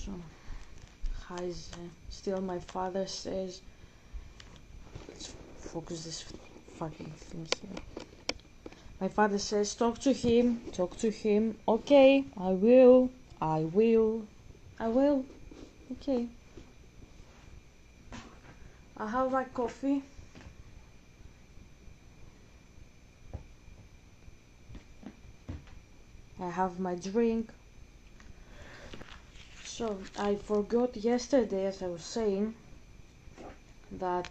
So, Heise. Still my father says, let's focus this fucking thing here. My father says, talk to him. Okay, I will. Okay. I have my coffee. I have my drink. So, I forgot yesterday, as I was saying, that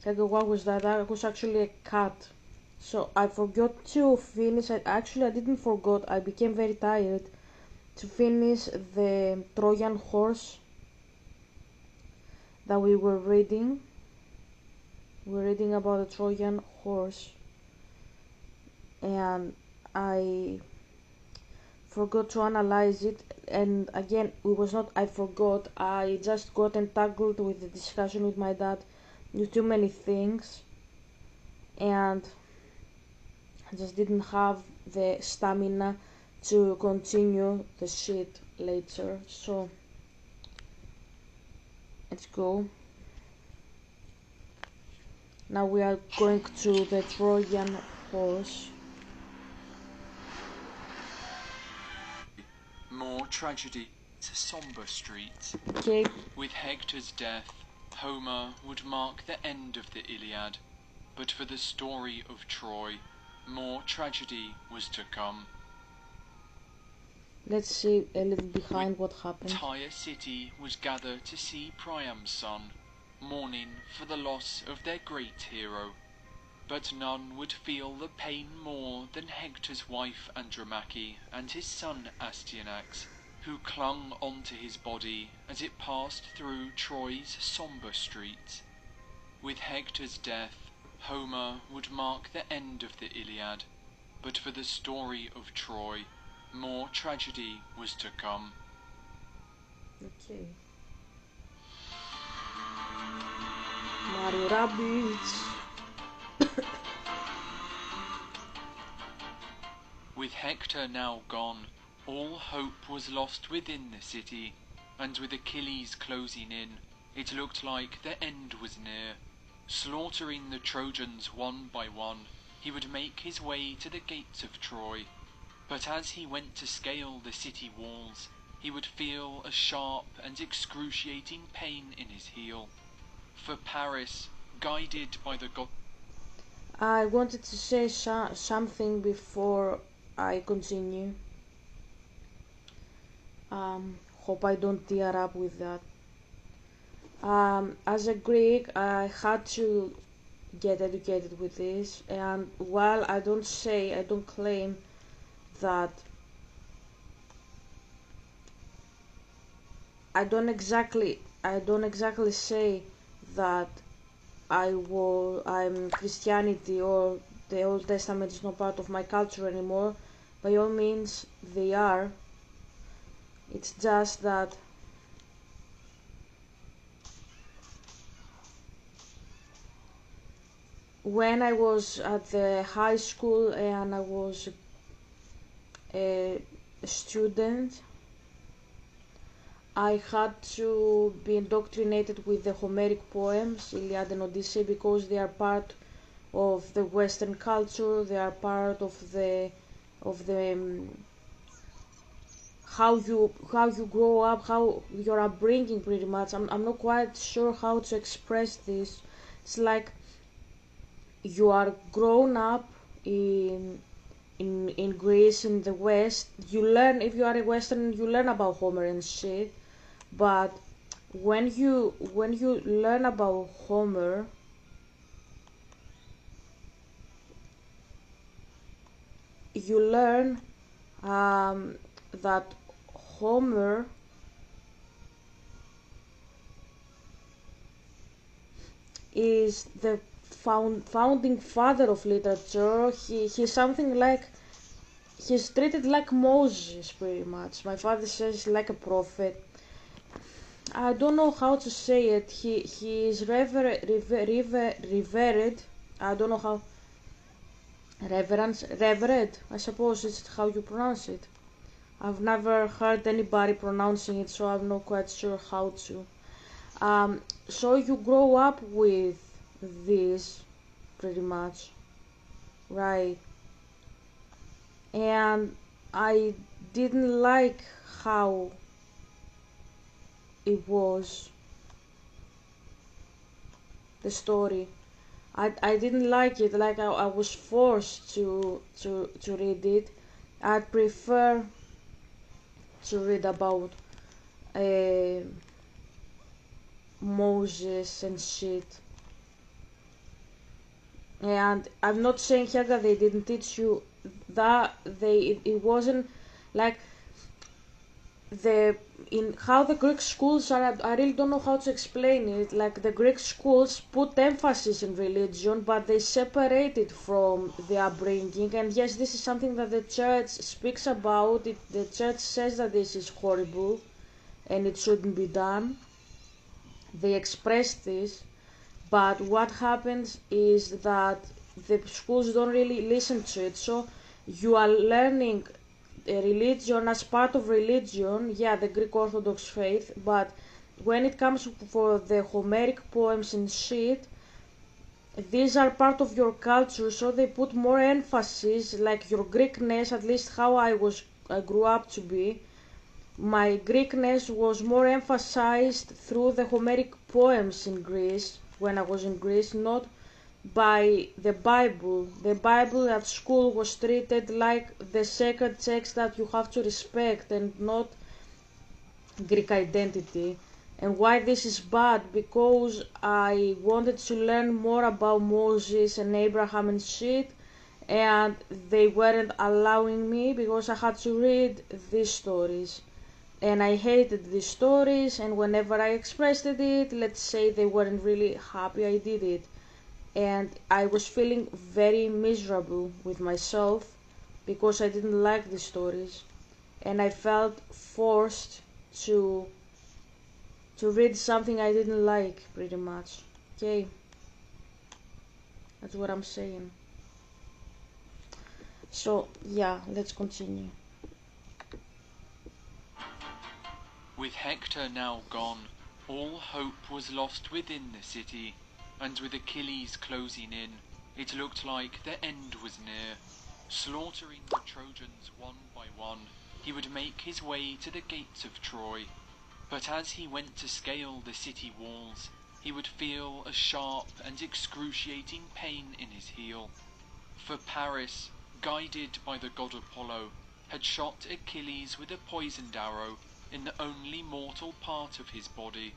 what was that? That was actually a cat. So I forgot to finish. I didn't forget. I became very tired to finish the Trojan Horse that we were reading. We're reading about the Trojan Horse, and I forgot to analyze it. And again, it was not I forgot. I just got entangled with the discussion with my dad with too many things, and I just didn't have the stamina to continue the shit later. So let's go. Now we are going to the Trojan Horse. More tragedy to somber streets. Okay. With Hector's death, Homer would mark the end of the Iliad, but for the story of Troy, more tragedy was to come. Let's see a little behind what happened. The entire city was gathered to see Priam's son, mourning for the loss of their great hero. But none would feel the pain more than Hector's wife Andromache and his son Astyanax, who clung onto his body as it passed through Troy's sombre streets. With Hector's death, Homer would mark the end of the Iliad, but for the story of Troy, more tragedy was to come. Okay. Mario Rabbids. With Hector now gone, all hope was lost within the city, and with Achilles closing in, it looked like the end was near. Slaughtering the Trojans one by one, he would make his way to the gates of Troy. But as he went to scale the city walls, he would feel a sharp and excruciating pain in his heel. For Paris, guided by the god... I wanted to say something before I continue. Hope I don't tear up with that. As a Greek, I had to get educated with this, and while I don't claim that I don't exactly say that I'm Christianity or the Old Testament is not part of my culture anymore. By all means, they are. It's just that when I was at the high school and I was a student, I had to be indoctrinated with the Homeric poems, Iliad and Odyssey, because they are part of the Western culture. They are part of the how you grow up, how your upbringing, pretty much. I'm not quite sure how to express this. It's like you are grown up in Greece, in the West. You learn, if you are a Western, you learn about Homer and shit. But when you learn about Homer, you learn that Homer is the founding father of literature. He's something like, he's treated like Moses, pretty much. My father says like a prophet. I don't know how to say it. He is revered. I don't know how. Reverend. I suppose it's how you pronounce it. I've never heard anybody pronouncing it, so I'm not quite sure how to. So you grow up with this pretty much, right? And I didn't like how it was, the story. I didn't like it, like I was forced to read it. I'd prefer to read about uh, Moses and shit. And I'm not saying here that they didn't teach you that it wasn't like the in how the Greek schools are. I really don't know how to explain it. Like the Greek schools put emphasis in religion, but they separate it from the upbringing. And yes, this is something that the church speaks about. The church says that this is horrible and it shouldn't be done. They express this, but what happens is that the schools don't really listen to it. So you are learning a religion as part of religion, yeah, the Greek Orthodox faith, but when it comes for the Homeric poems and shit, these are part of your culture, so they put more emphasis, like your Greekness, at least how I grew up to be. My Greekness was more emphasized through the Homeric poems in Greece, when I was in Greece, not by the Bible. The Bible at school was treated like the sacred text that you have to respect and not Greek identity. And why this is bad? Because I wanted to learn more about Moses and Abraham and shit, and they weren't allowing me because I had to read these stories. And I hated these stories, and whenever I expressed it, let's say they weren't really happy I did it. And I was feeling very miserable with myself because I didn't like the stories, and I felt forced to to read something I didn't like pretty much. Okay, that's what I'm saying. So yeah, let's continue. With Hector now gone, all hope was lost within the city, and with Achilles closing in, it looked like the end was near. Slaughtering the Trojans one by one, he would make his way to the gates of Troy. But as he went to scale the city walls, he would feel a sharp and excruciating pain in his heel. For Paris, guided by the god Apollo, had shot Achilles with a poisoned arrow in the only mortal part of his body.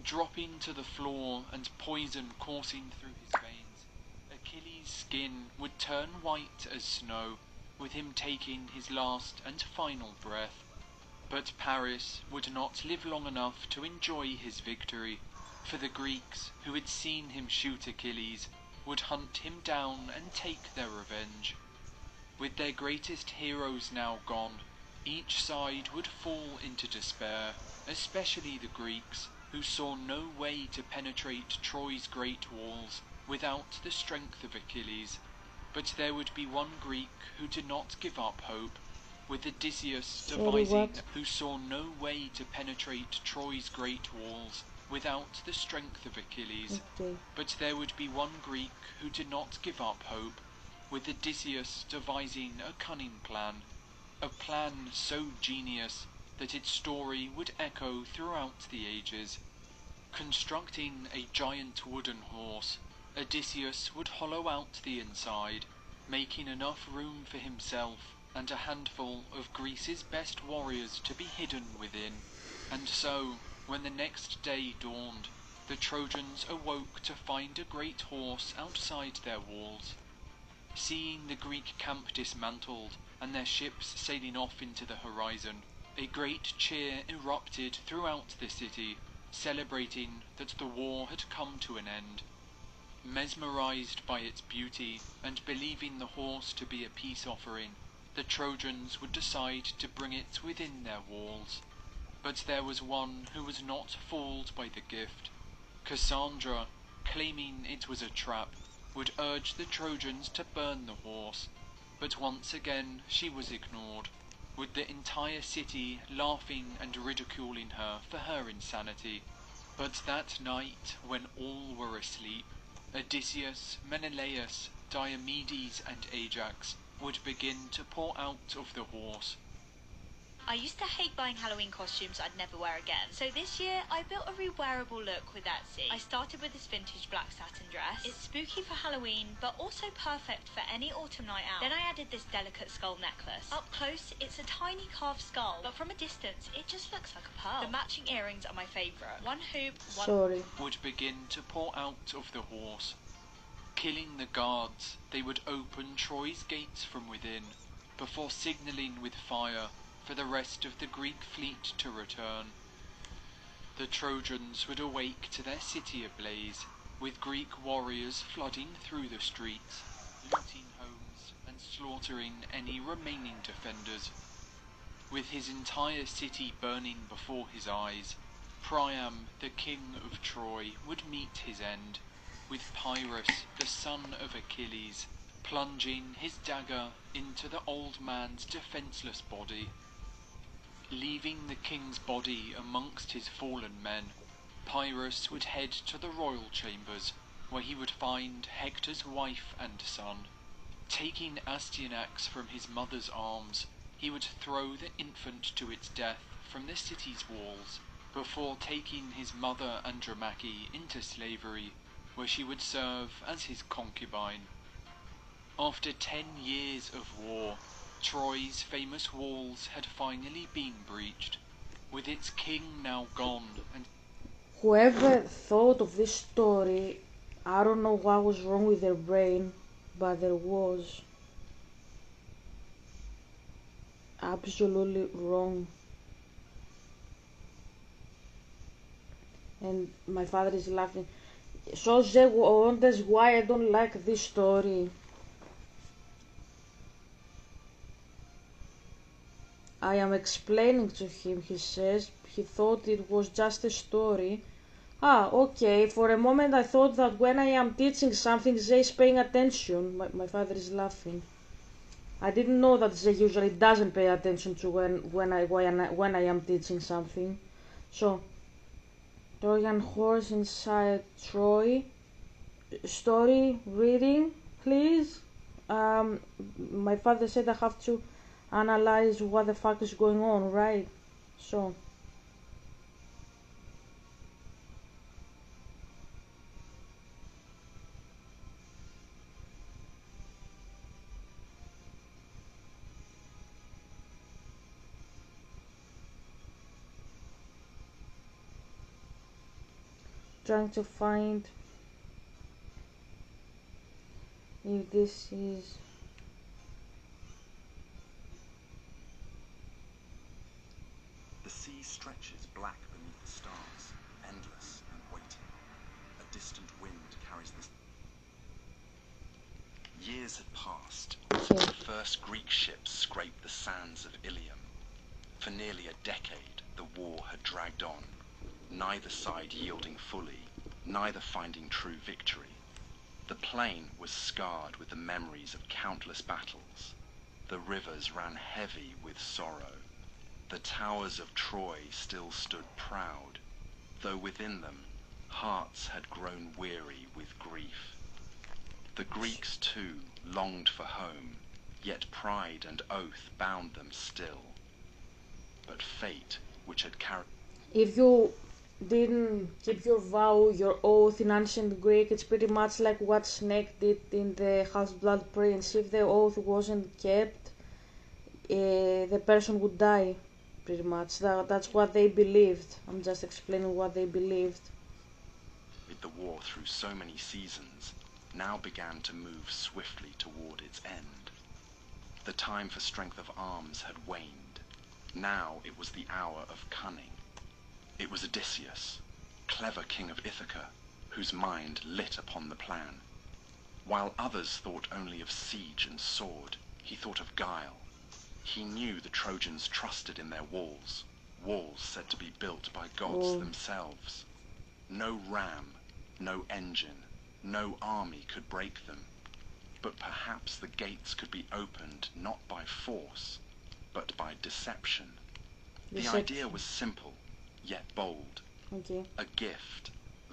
Dropping to the floor and poison coursing through his veins, Achilles' skin would turn white as snow, with him taking his last and final breath. But Paris would not live long enough to enjoy his victory, for the Greeks, who had seen him shoot Achilles, would hunt him down and take their revenge. With their greatest heroes now gone, each side would fall into despair, especially the Greeks, who saw no way to penetrate Troy's great walls without the strength of Achilles. But there would be one Greek who did not give up hope, with Odysseus devising who saw no way to penetrate Troy's great walls without the strength of Achilles. Okay. But there would be one Greek who did not give up hope, with Odysseus devising a cunning plan, a plan so genius that its story would echo throughout the ages. Constructing a giant wooden horse, Odysseus would hollow out the inside, making enough room for himself and a handful of Greece's best warriors to be hidden within. And so, when the next day dawned, the Trojans awoke to find a great horse outside their walls. Seeing the Greek camp dismantled and their ships sailing off into the horizon, a great cheer erupted throughout the city, celebrating that the war had come to an end. Mesmerized by its beauty and believing the horse to be a peace offering, the Trojans would decide to bring it within their walls. But there was one who was not fooled by the gift. Cassandra, claiming it was a trap, would urge the Trojans to burn the horse, but once again she was ignored. with the entire city laughing and ridiculing her for her insanity. But that night, when all were asleep, Odysseus, Menelaus, Diomedes, and Ajax would begin to pour out of the horse. I used to hate buying Halloween costumes I'd never wear again, so this year I built a re-wearable look with Etsy. I started with this vintage black satin dress. It's spooky for Halloween, but also perfect for any autumn night out. Then I added this delicate skull necklace. Up close, it's a tiny carved skull, but from a distance, it just looks like a pearl. The matching earrings are my favourite. One hoop, one... Sorry. Would begin to pour out of the horse. Killing the guards, they would open Troy's gates from within, before signalling with fire for the rest of the Greek fleet to return. The Trojans would awake to their city ablaze, with Greek warriors flooding through the streets, looting homes and slaughtering any remaining defenders. With his entire city burning before his eyes, Priam, the king of Troy, would meet his end, with Pyrrhus, the son of Achilles, plunging his dagger into the old man's defenceless body. Leaving the king's body amongst his fallen men, Pyrrhus would head to the royal chambers, where he would find Hector's wife and son. Taking Astyanax from his mother's arms, he would throw the infant to its death from the city's walls, before taking his mother Andromache into slavery, where she would serve as his concubine. After 10 years of war, Troy's famous walls had finally been breached, with its king now gone and... Whoever thought of this story, I don't know what was wrong with their brain, but there was. Absolutely wrong. And my father is laughing. So they wonders why I don't like this story. I am explaining to him, he says. He thought it was just a story. Ah, okay. For a moment I thought that when I am teaching something, Zay's paying attention. My father is laughing. I didn't know that Zay usually doesn't pay attention to when I am teaching something. So, Trojan Horse inside Troy. Story reading, please. My father said I have to analyze what the fuck is going on, right? So, trying to find if this is... The sea stretches black beneath the stars, endless and waiting. A distant wind carries the... Years had passed since the first Greek ships scraped the sands of Ilium. For nearly a decade, the war had dragged on, neither side yielding fully, neither finding true victory. The plain was scarred with the memories of countless battles. The rivers ran heavy with sorrow. The towers of Troy still stood proud, though within them hearts had grown weary with grief. The Greeks too longed for home, yet pride and oath bound them still. But fate, which had carried... If you didn't keep your vow, your oath in ancient Greek, it's pretty much like what Snake did in the Half-Blood Prince. If the oath wasn't kept, the person would die, pretty much. That's what they believed. I'm just explaining what they believed. With the war through so many seasons, now began to move swiftly toward its end. The time for strength of arms had waned. Now it was the hour of cunning. It was Odysseus, clever king of Ithaca, whose mind lit upon the plan. While others thought only of siege and sword, he thought of guile. He knew the Trojans trusted in their walls, walls said to be built by gods themselves. No ram, no engine, no army could break them, but perhaps the gates could be opened not by force, but by deception. The Deception. idea was simple, yet bold. Okay. A gift,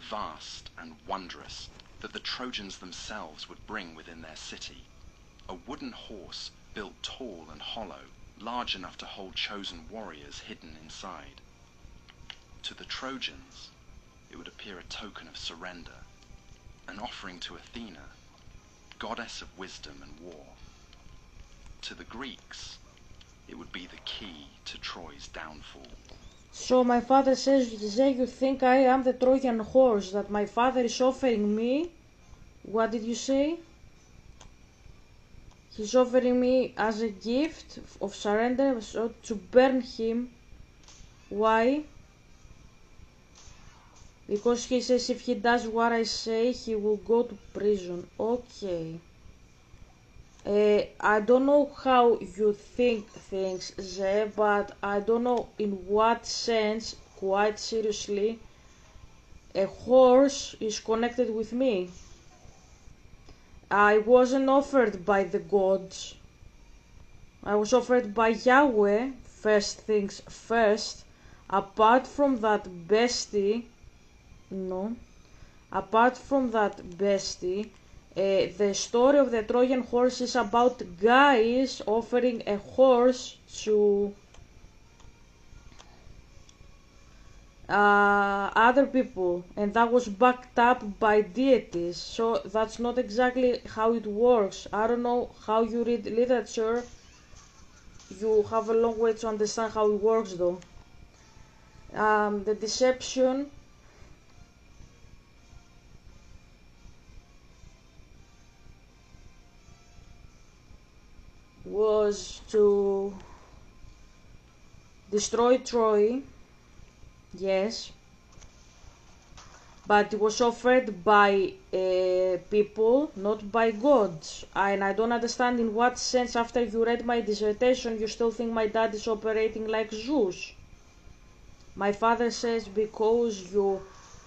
vast and wondrous, that the Trojans themselves would bring within their city. A wooden horse built tall and hollow, large enough to hold chosen warriors hidden inside. To the Trojans, it would appear a token of surrender, an offering to Athena, goddess of wisdom and war. To the Greeks, it would be the key to Troy's downfall. So my father says, you think I am the Trojan horse that my father is offering me? What did you say? He's offering me as a gift of surrender, so to burn him. Why? Because he says if he does what I say, he will go to prison. Okay. I don't know how you think things, Ze, but I don't know in what sense, quite seriously, a horse is connected with me. I wasn't offered by the gods. I was offered by Yahweh, first things first. Apart from that bestie, no. Apart from that bestie, the story of the Trojan horse is about guys offering a horse to other people, and that was backed up by deities. So that's not exactly how it works. I don't know how you read literature. You have a long way to understand how it works, though. The deception was to destroy Troy, yes, but it was offered by people, not by gods. And I don't understand in what sense, after you read my dissertation, you still think my dad is operating like Zeus. My father says because you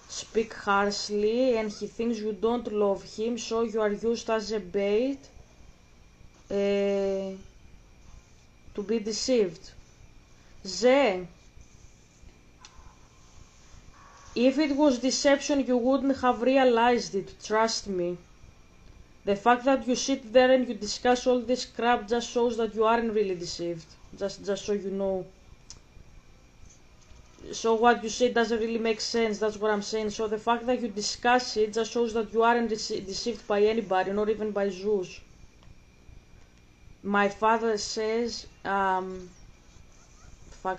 speak harshly and he thinks you don't love him, so you are used as a bait to be deceived. Ze, if it was deception, you wouldn't have realized it, trust me. The fact that you sit there and you discuss all this crap just shows that you aren't really deceived. Just so you know. So what you say doesn't really make sense, that's what I'm saying. So the fact that you discuss it just shows that you aren't deceived by anybody, not even by Zeus. My father says, fuck,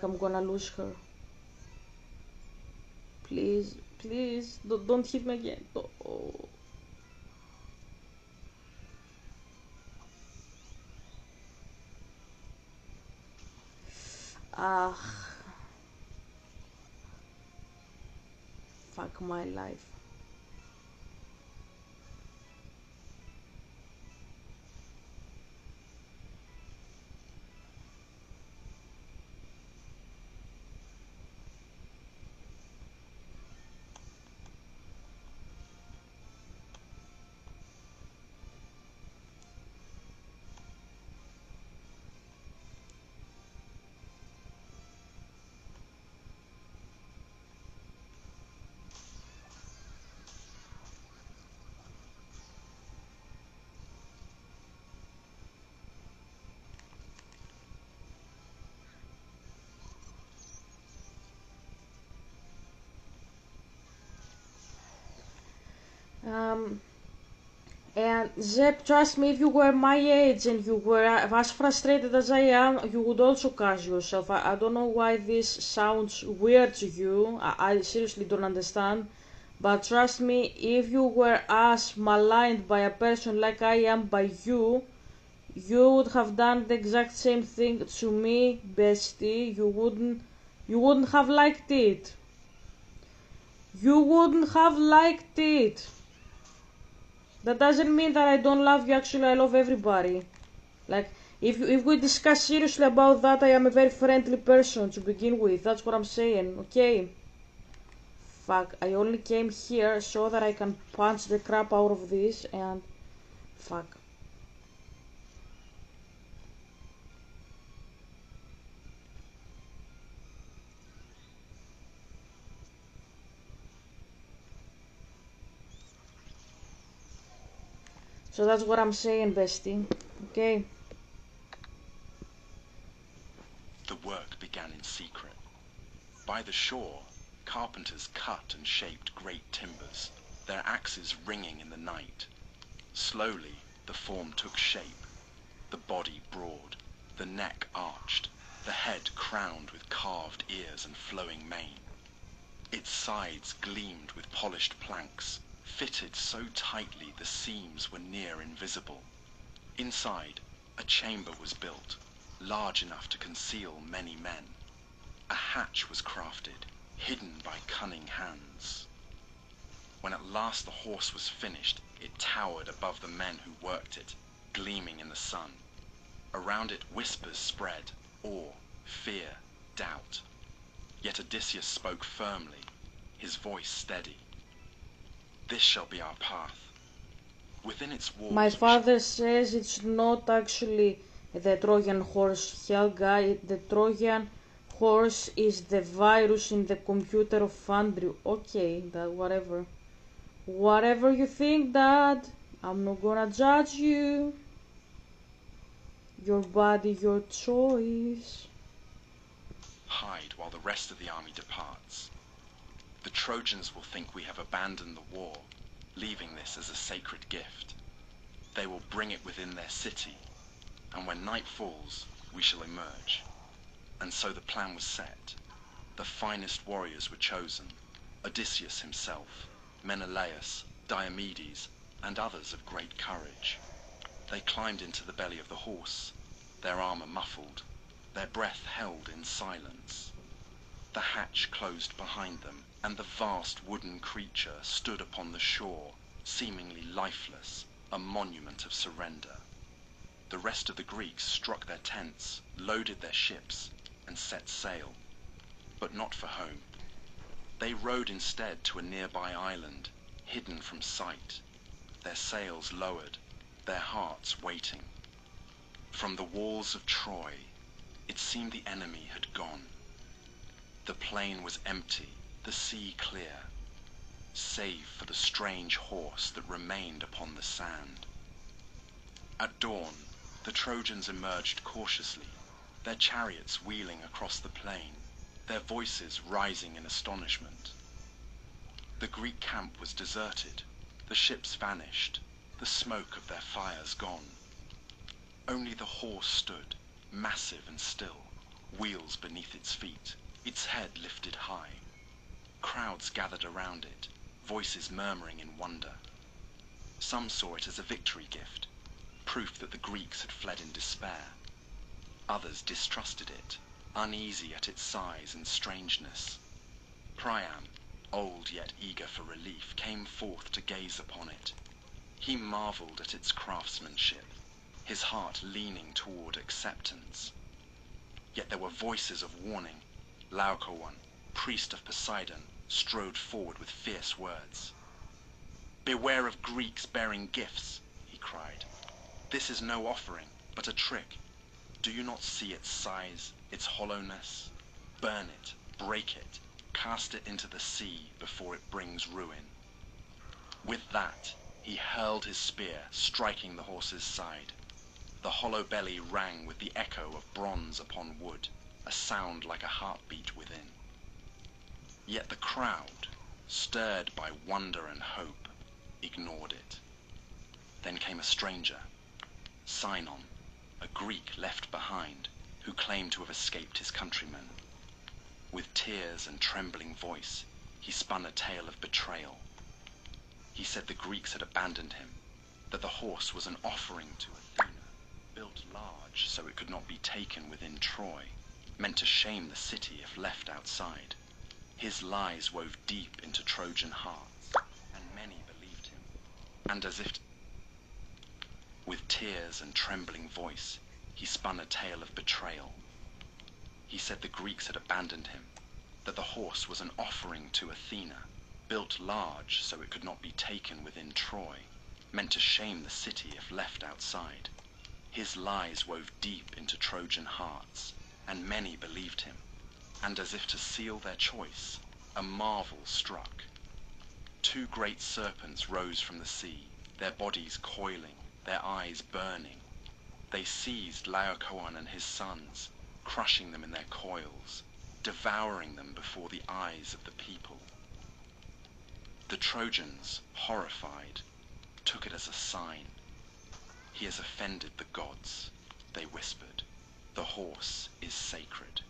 I'm gonna lose her. Please, please, don't hit me again. Oh. Fuck my life. And Zeb, trust me, if you were my age and you were as frustrated as I am, you would also curse yourself. I don't know why this sounds weird to you. I seriously don't understand. But trust me, if you were as maligned by a person like I am by you, you would have done the exact same thing to me, bestie. You wouldn't have liked it. You wouldn't have liked it. That doesn't mean that I don't love you. Actually, I love everybody. Like, if we discuss seriously about that, I am a very friendly person to begin with. That's what I'm saying, okay? Fuck, I only came here so that I can punch the crap out of this and... Fuck. So that's what I'm saying, bestie. Okay. The work began in secret. By the shore, carpenters cut and shaped great timbers, their axes ringing in the night. Slowly, the form took shape, the body broad, the neck arched, the head crowned with carved ears and flowing mane. Its sides gleamed with polished planks, fitted so tightly the seams were near invisible. Inside, a chamber was built, large enough to conceal many men. A hatch was crafted, hidden by cunning hands. When at last the horse was finished, it towered above the men who worked it, gleaming in the sun. Around it whispers spread, awe, fear, doubt. Yet Odysseus spoke firmly, his voice steady. This shall be our path. Within its walls My father says it's not actually the Trojan horse, Helga. The Trojan horse is the virus in the computer of Andrew. Okay, that whatever. Whatever you think, Dad. I'm not gonna judge you. Your body, your choice. hide while the rest of the army departs. The Trojans will think we have abandoned the war, leaving this as a sacred gift. They will bring it within their city, and when night falls, we shall emerge. And so the plan was set. The finest warriors were chosen, Odysseus himself, Menelaus, Diomedes, and others of great courage. They climbed into the belly of the horse, their armor muffled, their breath held in silence. The hatch closed behind them, and the vast wooden creature stood upon the shore, seemingly lifeless, a monument of surrender. The rest of the Greeks struck their tents, loaded their ships, and set sail, but not for home. They rowed instead to a nearby island, hidden from sight, their sails lowered, their hearts waiting. From the walls of Troy, it seemed the enemy had gone. The plain was empty, the sea clear, save for the strange horse that remained upon the sand. At dawn, the Trojans emerged cautiously, their chariots wheeling across the plain, their voices rising in astonishment. The Greek camp was deserted, the ships vanished, the smoke of their fires gone. Only the horse stood, massive and still, wheels beneath its feet, its head lifted high. Crowds gathered around it, voices murmuring in wonder. Some saw it as a victory gift, proof that the Greeks had fled in despair. Others distrusted it, uneasy at its size and strangeness. Priam, old yet eager for relief, came forth to gaze upon it. He marveled at its craftsmanship, his heart leaning toward acceptance. Yet there were voices of warning. Laocoon, priest of Poseidon, strode forward with fierce words. "Beware of Greeks bearing gifts," he cried. "This is no offering, but a trick. Do you not see its size, its hollowness? Burn it, break it, cast it into the sea before it brings ruin." With that, he hurled his spear, striking the horse's side. The hollow belly rang with the echo of bronze upon wood, a sound like a heartbeat within. Yet the crowd, stirred by wonder and hope, ignored it. Then came a stranger, Sinon, a Greek left behind, who claimed to have escaped his countrymen. With tears and trembling voice, he spun a tale of betrayal. He said the Greeks had abandoned him, that the horse was an offering to Athena, built large so it could not be taken within Troy, meant to shame the city if left outside. His lies wove deep into Trojan hearts, and many believed him. And as if with tears and trembling voice, he spun a tale of betrayal. He said the Greeks had abandoned him, that the horse was an offering to Athena, built large so it could not be taken within Troy, meant to shame the city if left outside. His lies wove deep into Trojan hearts, and many believed him. And as if to seal their choice, a marvel struck. Two great serpents rose from the sea, their bodies coiling, their eyes burning. They seized Laocoon and his sons, crushing them in their coils, devouring them before the eyes of the people. The Trojans, horrified, took it as a sign. He has offended the gods, they whispered. The horse is sacred.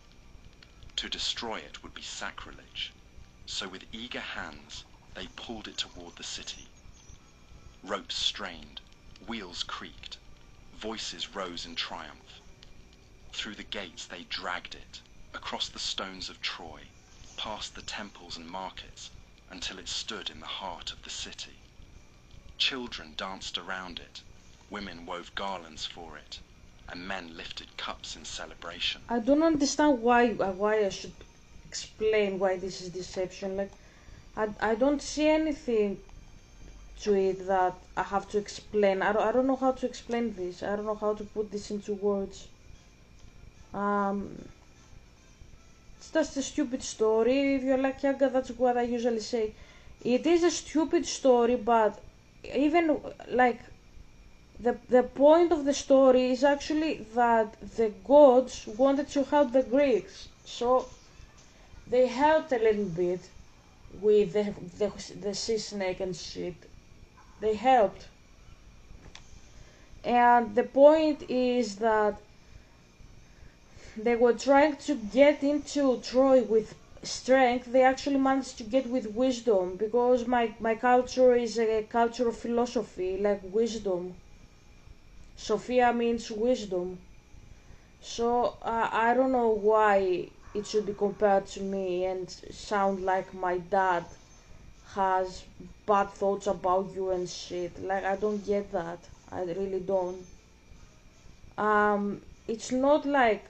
To destroy it would be sacrilege. So with eager hands they pulled it toward the city. Ropes strained, wheels creaked, voices rose in triumph. Through the gates they dragged it, across the stones of Troy, past the temples and markets, until it stood in the heart of the city. Children danced around it, women wove garlands for it, and men lifted cups in celebration. I don't understand why I should explain why this is deception. Like, I don't see anything to it that I have to explain. I don't know how to explain this. I don't know how to put this into words. It's just a stupid story. If you're like younger, that's what I usually say. It is a stupid story, but even like the point of the story is actually that the gods wanted to help the Greeks, so they helped a little bit with the sea snake and shit. They helped, and the point is that they were trying to get into Troy with strength. They actually managed to get with wisdom, because my culture is a culture of philosophy, like wisdom. Sophia means wisdom. So I don't know why it should be compared to me and sound like my dad has bad thoughts about you and shit. Like, I don't get that. I really don't. It's not like,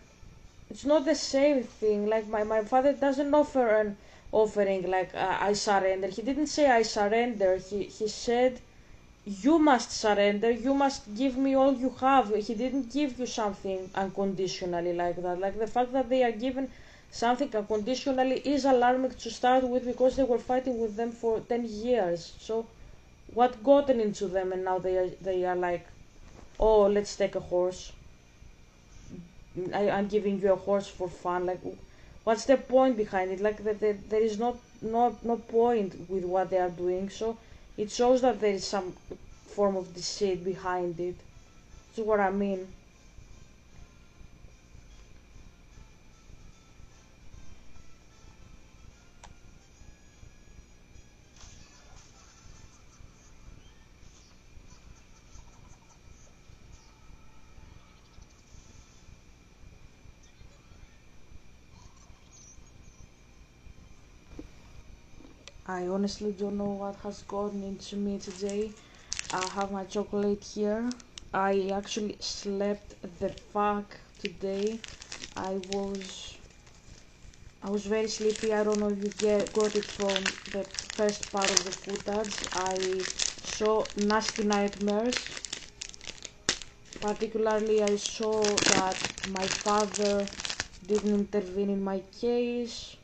it's not the same thing. Like, my father doesn't offer an offering like I surrender. He didn't say I surrender. He said you must surrender, you must give me all you have. He didn't give you something unconditionally like that. Like, the fact that they are given something unconditionally is alarming to start with, because they were fighting with them for 10 years. So what gotten into them, and now they are like, oh, let's take a horse. I'm giving you a horse for fun. Like, what's the point behind it? Like, there is no point with what they are doing. So it shows that there is some form of deceit behind it. That's what I mean. I honestly don't know what has gotten into me today. I have my chocolate here. I actually slept the fuck today. I was I was very sleepy. I don't know if you got it from the first part of the footage. I saw nasty nightmares. Particularly, I saw that my father didn't intervene in my case.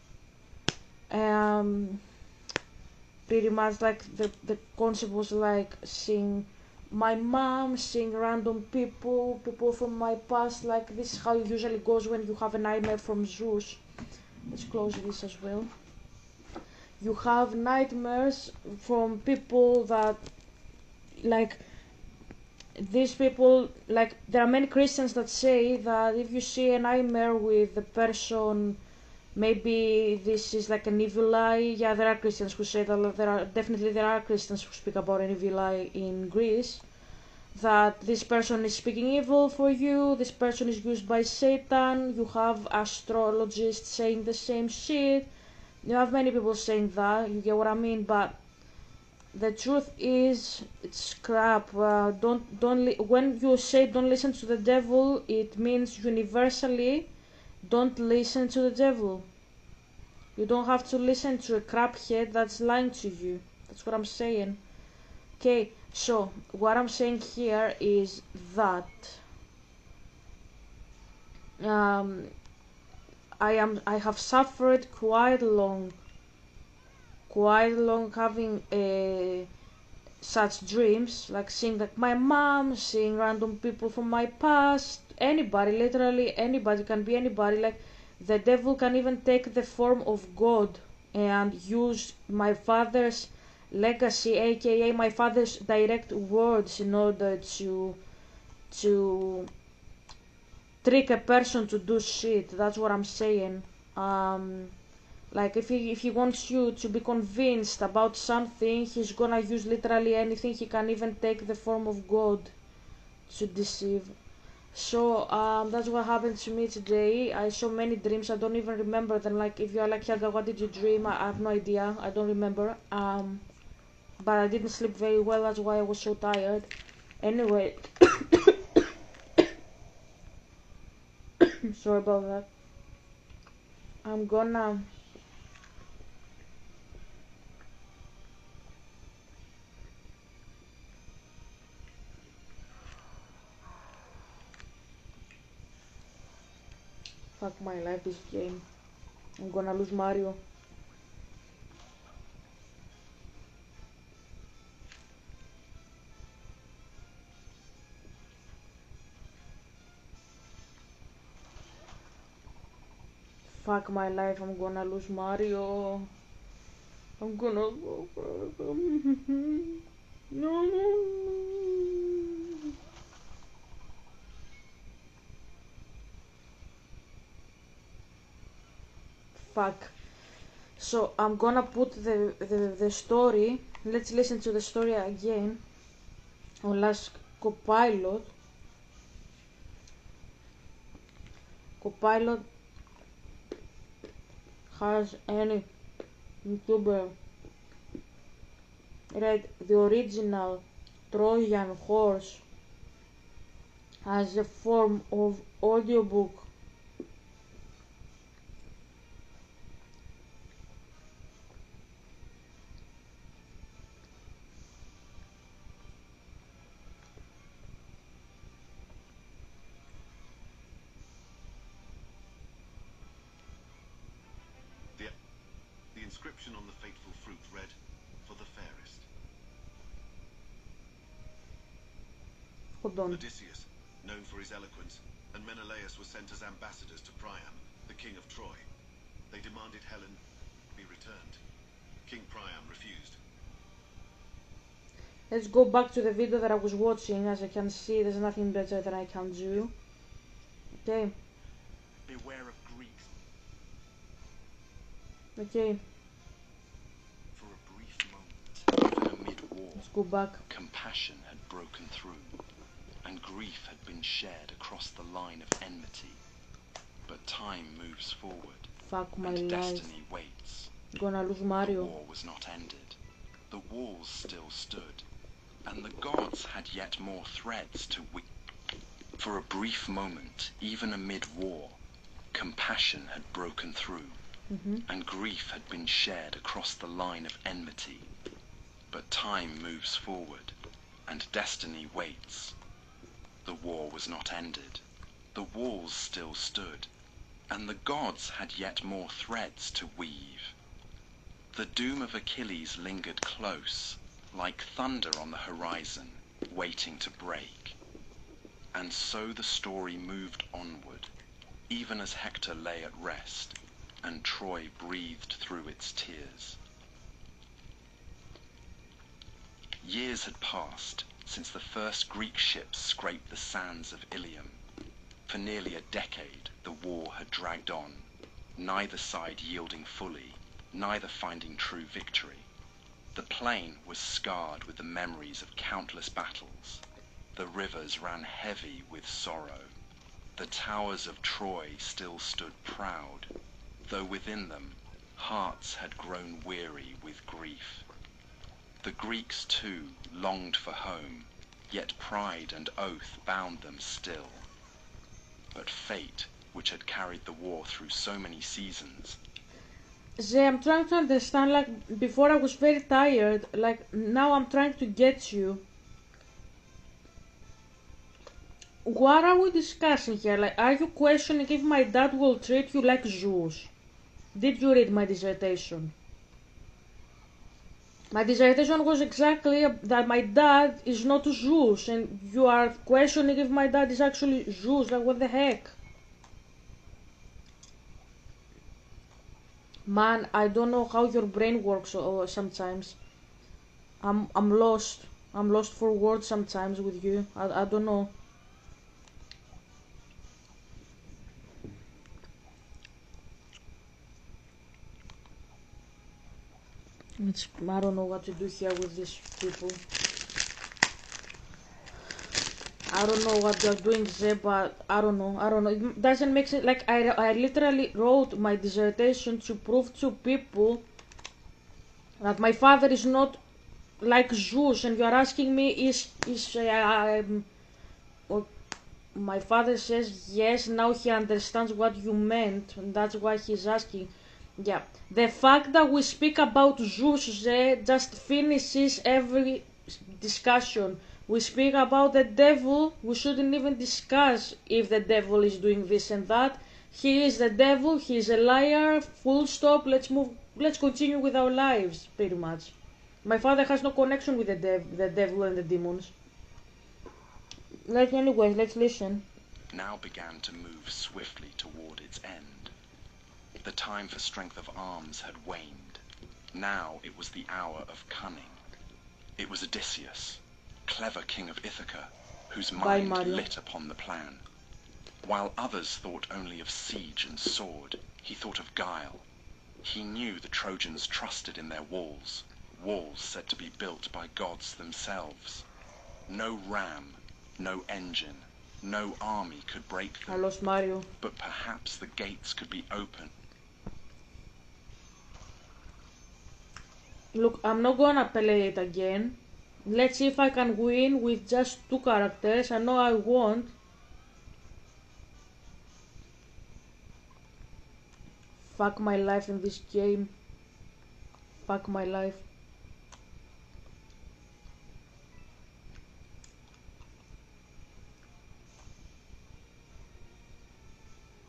Um, Pretty much like the concept was like seeing my mom, seeing random people from my past. Like, this is how it usually goes when you have a nightmare from Zeus. Let's close this as well. You have nightmares from people that, like, these people, like, there are many Christians that say that if you see a nightmare with the person, maybe this is like an evil eye. Yeah, there are Christians who say that. There are Christians who speak about an evil eye in Greece, that this person is speaking evil for you, this person is used by Satan. You have astrologists saying the same shit. You have many people saying that, you get what I mean. But the truth is, it's crap. When you say don't listen to the devil, it means universally don't listen to the devil. You don't have to listen to a craphead that's lying to you. That's what I'm saying. Okay, so what I'm saying here is that um, I have suffered quite long having such dreams, like seeing like my mom, seeing random people from my past, anybody, literally anybody, can be anybody. Like the devil can even take the form of God and use my father's legacy, aka my father's direct words, in order to trick a person to do shit. That's what I'm saying. Like if he wants you to be convinced about something, he's gonna use literally anything. He can even take the form of God to deceive. So that's what happened to me today. I saw many dreams. I don't even remember them. Like if you're like, Helga, what did you dream? I have no idea. I don't remember. But I didn't sleep very well. That's why I was so tired. Anyway, sorry about that. I'm gonna fuck my life this game. I'm gonna lose Mario. Fuck my life, I'm gonna lose Mario. I'm gonna go. No. Fuck. So I'm gonna put the story. Let's listen to the story again. On last Copilot. Copilot has any YouTuber read the original Trojan Horse as a form of audiobook? The inscription on the fateful fruit read, "For the fairest." Hold on. Odysseus, known for his eloquence, and Menelaus were sent as ambassadors to Priam, the king of Troy. They demanded Helen be returned. King Priam refused. Let's go back to the video that I was watching. As I can see, there's nothing better that I can do. Okay. Beware of Greeks. Okay. For a brief moment, even amid war, Let's go back. compassion had broken through, and grief had been shared across the line of enmity. But time moves forward, Fuck my and life. destiny waits. Gonna lose The Mario. war was not ended. The walls still stood, and the gods had yet more threads to weave. For a brief moment, even amid war, compassion had broken through, and grief had been shared across the line of enmity. But time moves forward, and destiny waits. The war was not ended. The walls still stood, and the gods had yet more threads to weave. The doom of Achilles lingered close, like thunder on the horizon, waiting to break. And so the story moved onward, even as Hector lay at rest, and Troy breathed through its tears. Years had passed since the first Greek ships scraped the sands of Ilium. For nearly a decade, the war had dragged on, neither side yielding fully, neither finding true victory. The plain was scarred with the memories of countless battles. The rivers ran heavy with sorrow. The towers of Troy still stood proud, though within them hearts had grown weary with grief. The Greeks too longed for home, yet pride and oath bound them still. But fate, which had carried the war through so many seasons, Zay, I'm trying to understand, like, before I was very tired, like, now I'm trying to get you. What are we discussing here? Like, are you questioning if my dad will treat you like Zeus? Did you read my dissertation? My dissertation was exactly that my dad is not Zeus, and you are questioning if my dad is actually Zeus. Like, what the heck? Man, I don't know how your brain works sometimes. I'm lost. I'm lost for words sometimes with you. I don't know. I don't know what to do here with these people. I don't know what they're doing there, but I don't know. I don't know. It doesn't make sense. Like, I literally wrote my dissertation to prove to people that my father is not like Zeus, and you are asking me or my father says yes. Now he understands what you meant, and that's why he's asking. Yeah, the fact that we speak about Zeus there just finishes every discussion. We speak about the devil, we shouldn't even discuss if the devil is doing this and that. He is the devil, he is a liar, full stop, let's continue with our lives, pretty much. My father has no connection with the devil and the demons. Anyway, let's listen. Now began to move swiftly toward its end. The time for strength of arms had waned. Now it was the hour of cunning. It was Odysseus, clever king of Ithaca, whose mind lit upon the plan. While others thought only of siege and sword, he thought of guile. He knew the Trojans trusted in their walls, walls said to be built by gods themselves. No ram, no engine, no army could break them. I lost Mario. But perhaps the gates could be opened. Look, I'm not gonna play it again. Let's see if I can win with just 2 characters. I know I won't. Fuck my life in this game. Fuck my life.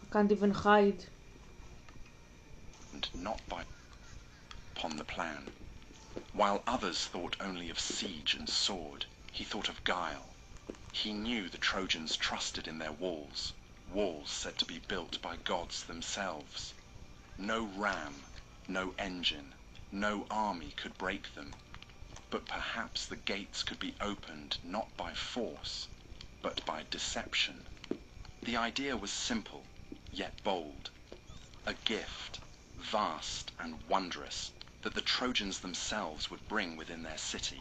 I can't even hide. And not by upon the plan. While others thought only of siege and sword, he thought of guile. He knew the Trojans trusted in their walls, walls said to be built by gods themselves. No ram, no engine, no army could break them. But perhaps the gates could be opened not by force, but by deception. The idea was simple, yet bold. A gift, vast and wondrous, that the Trojans themselves would bring within their city.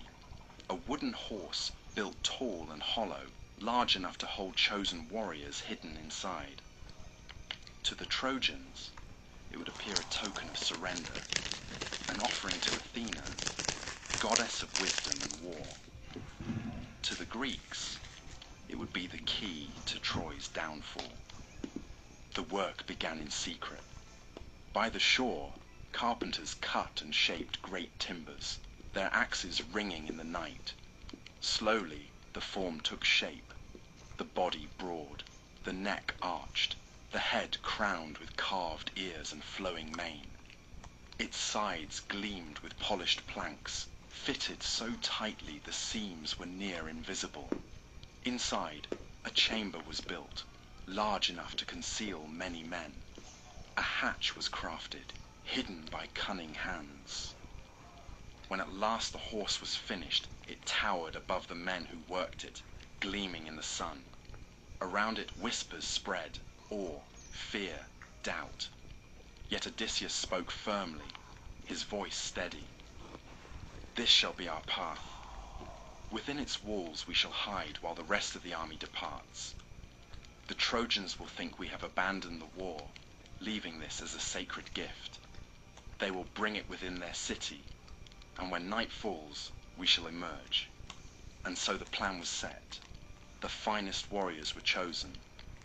A wooden horse built tall and hollow, large enough to hold chosen warriors hidden inside. To the Trojans, it would appear a token of surrender, an offering to Athena, goddess of wisdom and war. To the Greeks, it would be the key to Troy's downfall. The work began in secret. By the shore, carpenters cut and shaped great timbers, their axes ringing in the night. Slowly, the form took shape, the body broad, the neck arched, the head crowned with carved ears and flowing mane. Its sides gleamed with polished planks, fitted so tightly the seams were near invisible. Inside, a chamber was built, large enough to conceal many men. A hatch was crafted, hidden by cunning hands. When at last the horse was finished, it towered above the men who worked it, gleaming in the sun. Around it whispers spread, awe, fear, doubt. Yet Odysseus spoke firmly, his voice steady. This shall be our path. Within its walls we shall hide while the rest of the army departs. The Trojans will think we have abandoned the war, leaving this as a sacred gift. They will bring it within their city, and when night falls, we shall emerge. And so the plan was set. The finest warriors were chosen,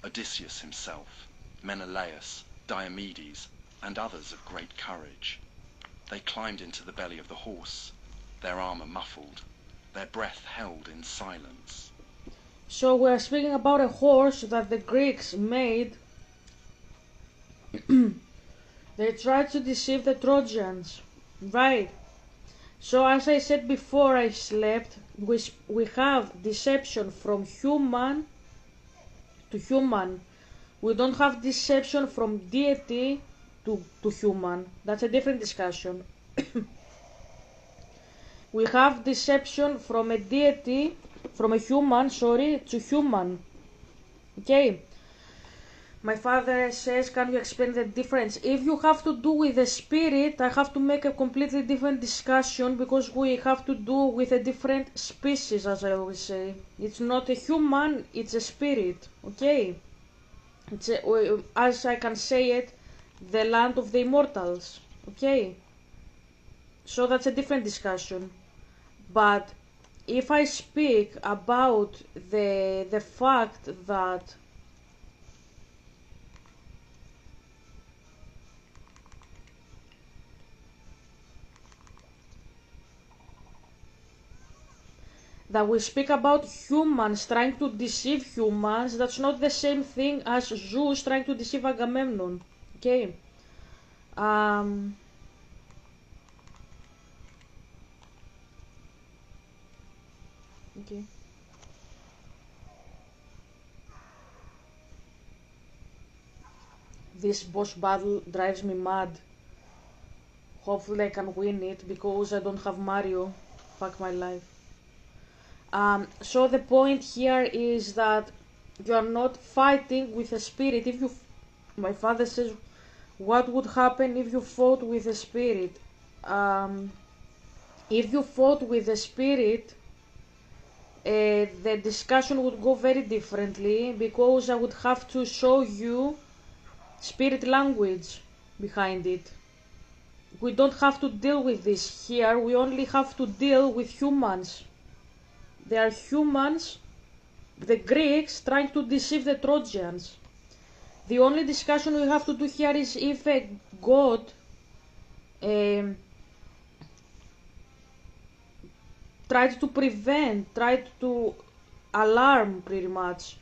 Odysseus himself, Menelaus, Diomedes, and others of great courage. They climbed into the belly of the horse, their armor muffled, their breath held in silence. So we're speaking about a horse that the Greeks made. They tried to deceive the Trojans, right? So as I said before I slept, we have deception from human to human. We don't have deception from deity to human. That's a different discussion. We have deception from a deity, from a human, to human. Okay? My father says, can you explain the difference? If you have to do with the spirit, I have to make a completely different discussion because we have to do with a different species, as I always say. It's not a human, it's a spirit. Okay? It's as I can say it, the land of the immortals. Okay? So that's a different discussion. But if I speak about the fact that we speak about humans trying to deceive humans, that's not the same thing as Zeus trying to deceive Agamemnon. Okay? Okay. This boss battle drives me mad. Hopefully I can win it because I don't have Mario. Fuck my life. So the point here is that you are not fighting with a spirit. My father says, what would happen if you fought with a spirit? If you fought with a spirit, the discussion would go very differently because I would have to show you spirit language behind it. We don't have to deal with this here, we only have to deal with humans. They are humans, the Greeks, trying to deceive the Trojans. The only discussion we have to do here is if a god tried to alarm pretty much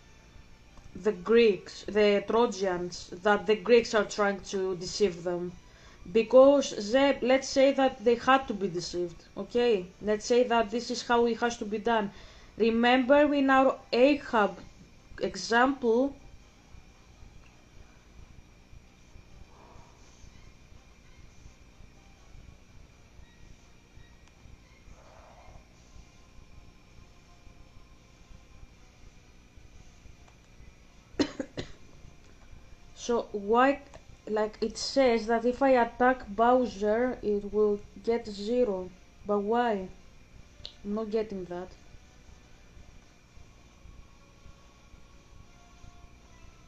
the Greeks, the Trojans, that the Greeks are trying to deceive them. Because let's say that they had to be deceived, okay? Let's say that this is how it has to be done. Remember in our Ahab example, so why, like it says that if I attack Bowser, it will get 0. But why? I'm not getting that.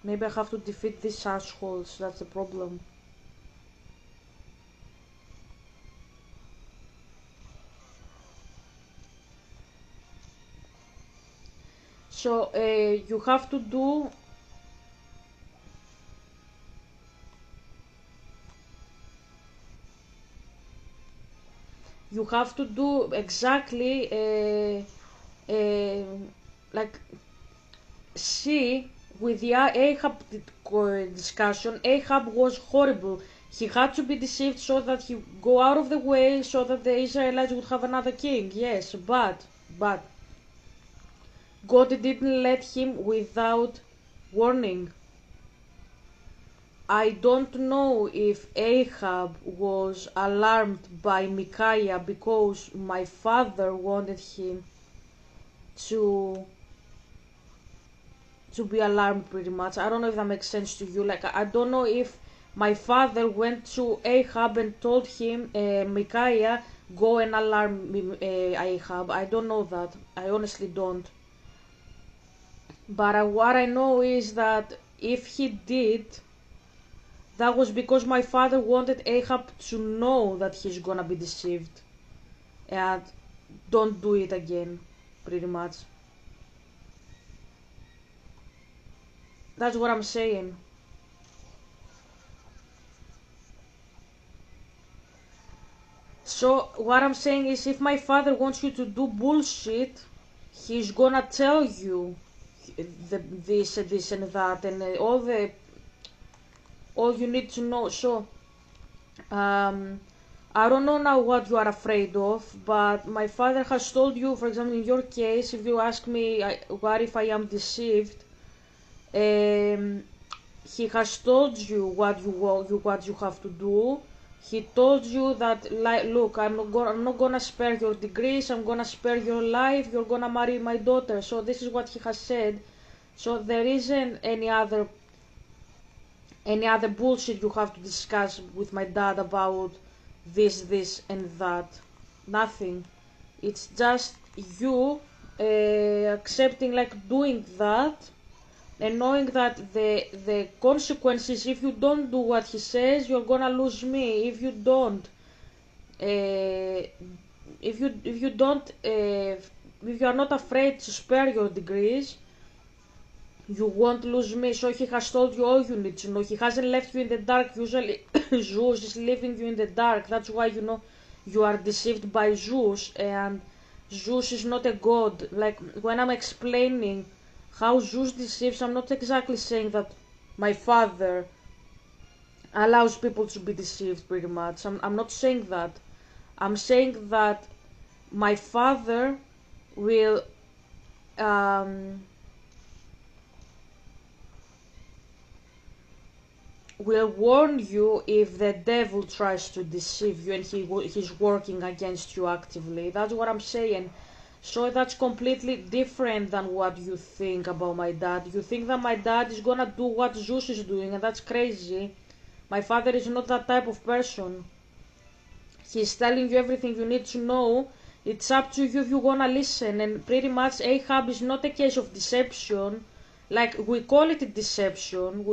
Maybe I have to defeat these assholes, that's the problem. So you have to do exactly like see with the Ahab discussion. Ahab was horrible. He had to be deceived so that he go out of the way so that the Israelites would have another king. Yes, but God didn't let him without warning. I don't know if Ahab was alarmed by Micaiah because my father wanted him to be alarmed pretty much. I don't know if that makes sense to you. Like, I don't know if my father went to Ahab and told him, Micaiah, go and alarm Ahab. I don't know that. I honestly don't. But what I know is that if he did, that was because my father wanted Ahab to know that he's gonna be deceived. And don't do it again, pretty much. That's what I'm saying. So what I'm saying is if my father wants you to do bullshit, he's gonna tell you this and that and all you need to know. So I don't know now what you are afraid of, but my father has told you, for example, in your case, if you ask me what if I am deceived, he has told you what you have to do. He told you that, like, look, I'm not gonna spare your degrees. I'm gonna spare your life. You're gonna marry my daughter. So this is what he has said. So there isn't any other bullshit you have to discuss with my dad about this, and that. Nothing. It's just you accepting, like, doing that, and knowing that the consequences, if you don't do what he says, you're gonna lose me. If you don't, if you don't, if you are not afraid to spare your degrees, you won't lose me. So he has told you all you need to know. He hasn't left you in the dark. Usually Zeus is leaving you in the dark. That's why, you know, you are deceived by Zeus, and Zeus is not a god. Like, when I'm explaining how Zeus deceives, I'm not exactly saying that my father allows people to be deceived, pretty much. I'm not saying that. I'm saying that my father will will warn you if the devil tries to deceive you and he's working against you actively. That's what I'm saying. So that's completely different than what you think about my dad. You think that my dad is gonna do what Zeus is doing, and that's crazy. My father is not that type of person. He's telling you everything you need to know. It's up to you if you wanna listen. And pretty much Ahab is not a case of deception. Like, we call it a deception,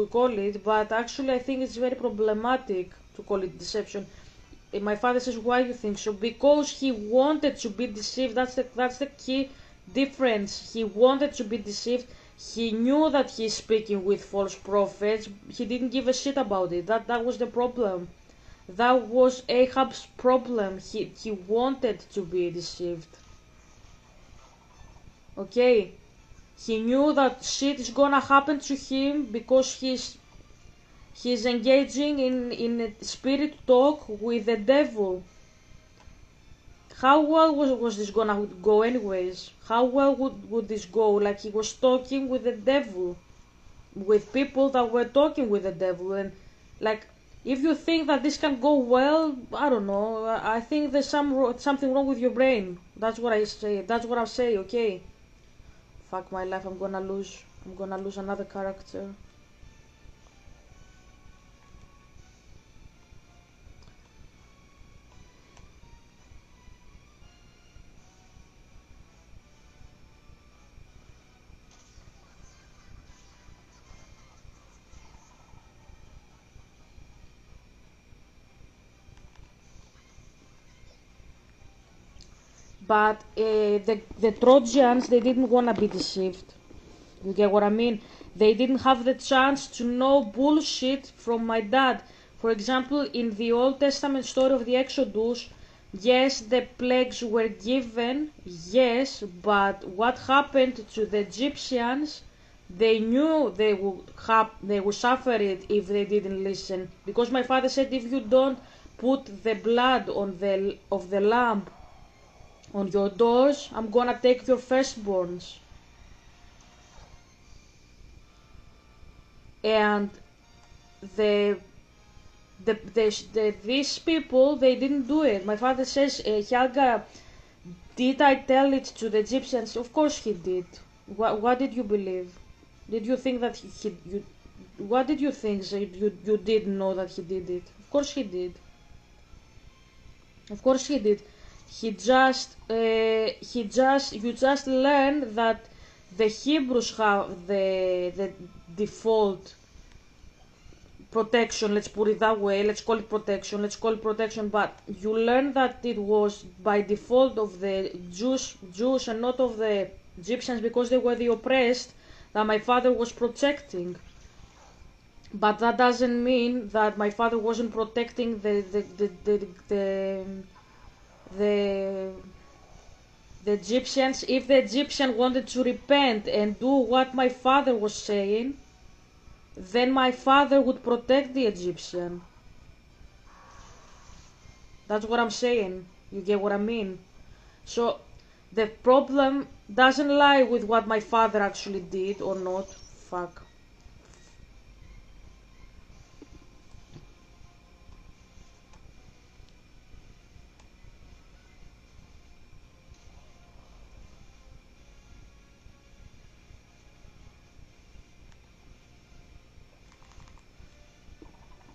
but actually I think it's very problematic to call it deception. My father says, why do you think so? Because he wanted to be deceived. That's the key difference. He wanted to be deceived. He knew that he's speaking with false prophets. He didn't give a shit about it. That was the problem. That was Ahab's problem. He wanted to be deceived. Okay? He knew that shit is gonna happen to him because he's engaging in a spirit talk with the devil. How well was this gonna go anyways? How well would this go? Like, he was talking with the devil, with people that were talking with the devil, and, like, if you think that this can go well, I don't know. I think there's something wrong with your brain. That's what I say. That's what I say. Okay. Fuck my life. I'm gonna lose another character. But the Trojans, they didn't want to be deceived. You get what I mean? They didn't have the chance to know bullshit from my dad. For example, in the Old Testament story of the Exodus, yes, the plagues were given, yes, but what happened to the Egyptians, they knew they would suffer it if they didn't listen. Because my father said, if you don't put the blood of the lamb on your doors, I'm gonna take your firstborns. And these people, they didn't do it. My father says, Helga, did I tell it to the Egyptians? Of course he did. What did you believe? Did you think that what did you think? So you didn't know that he did it? Of course he did. Of course he did. You just learn that the Hebrews have the default protection, let's put it that way, let's call it protection, but you learn that it was by default of the Jews and not of the Egyptians, because they were the oppressed that my father was protecting. But that doesn't mean that my father wasn't protecting the Egyptians. If the Egyptian wanted to repent and do what my father was saying, then my father would protect the Egyptian. That's what I'm saying. You get what I mean? So the problem doesn't lie with what my father actually did or not. Fuck.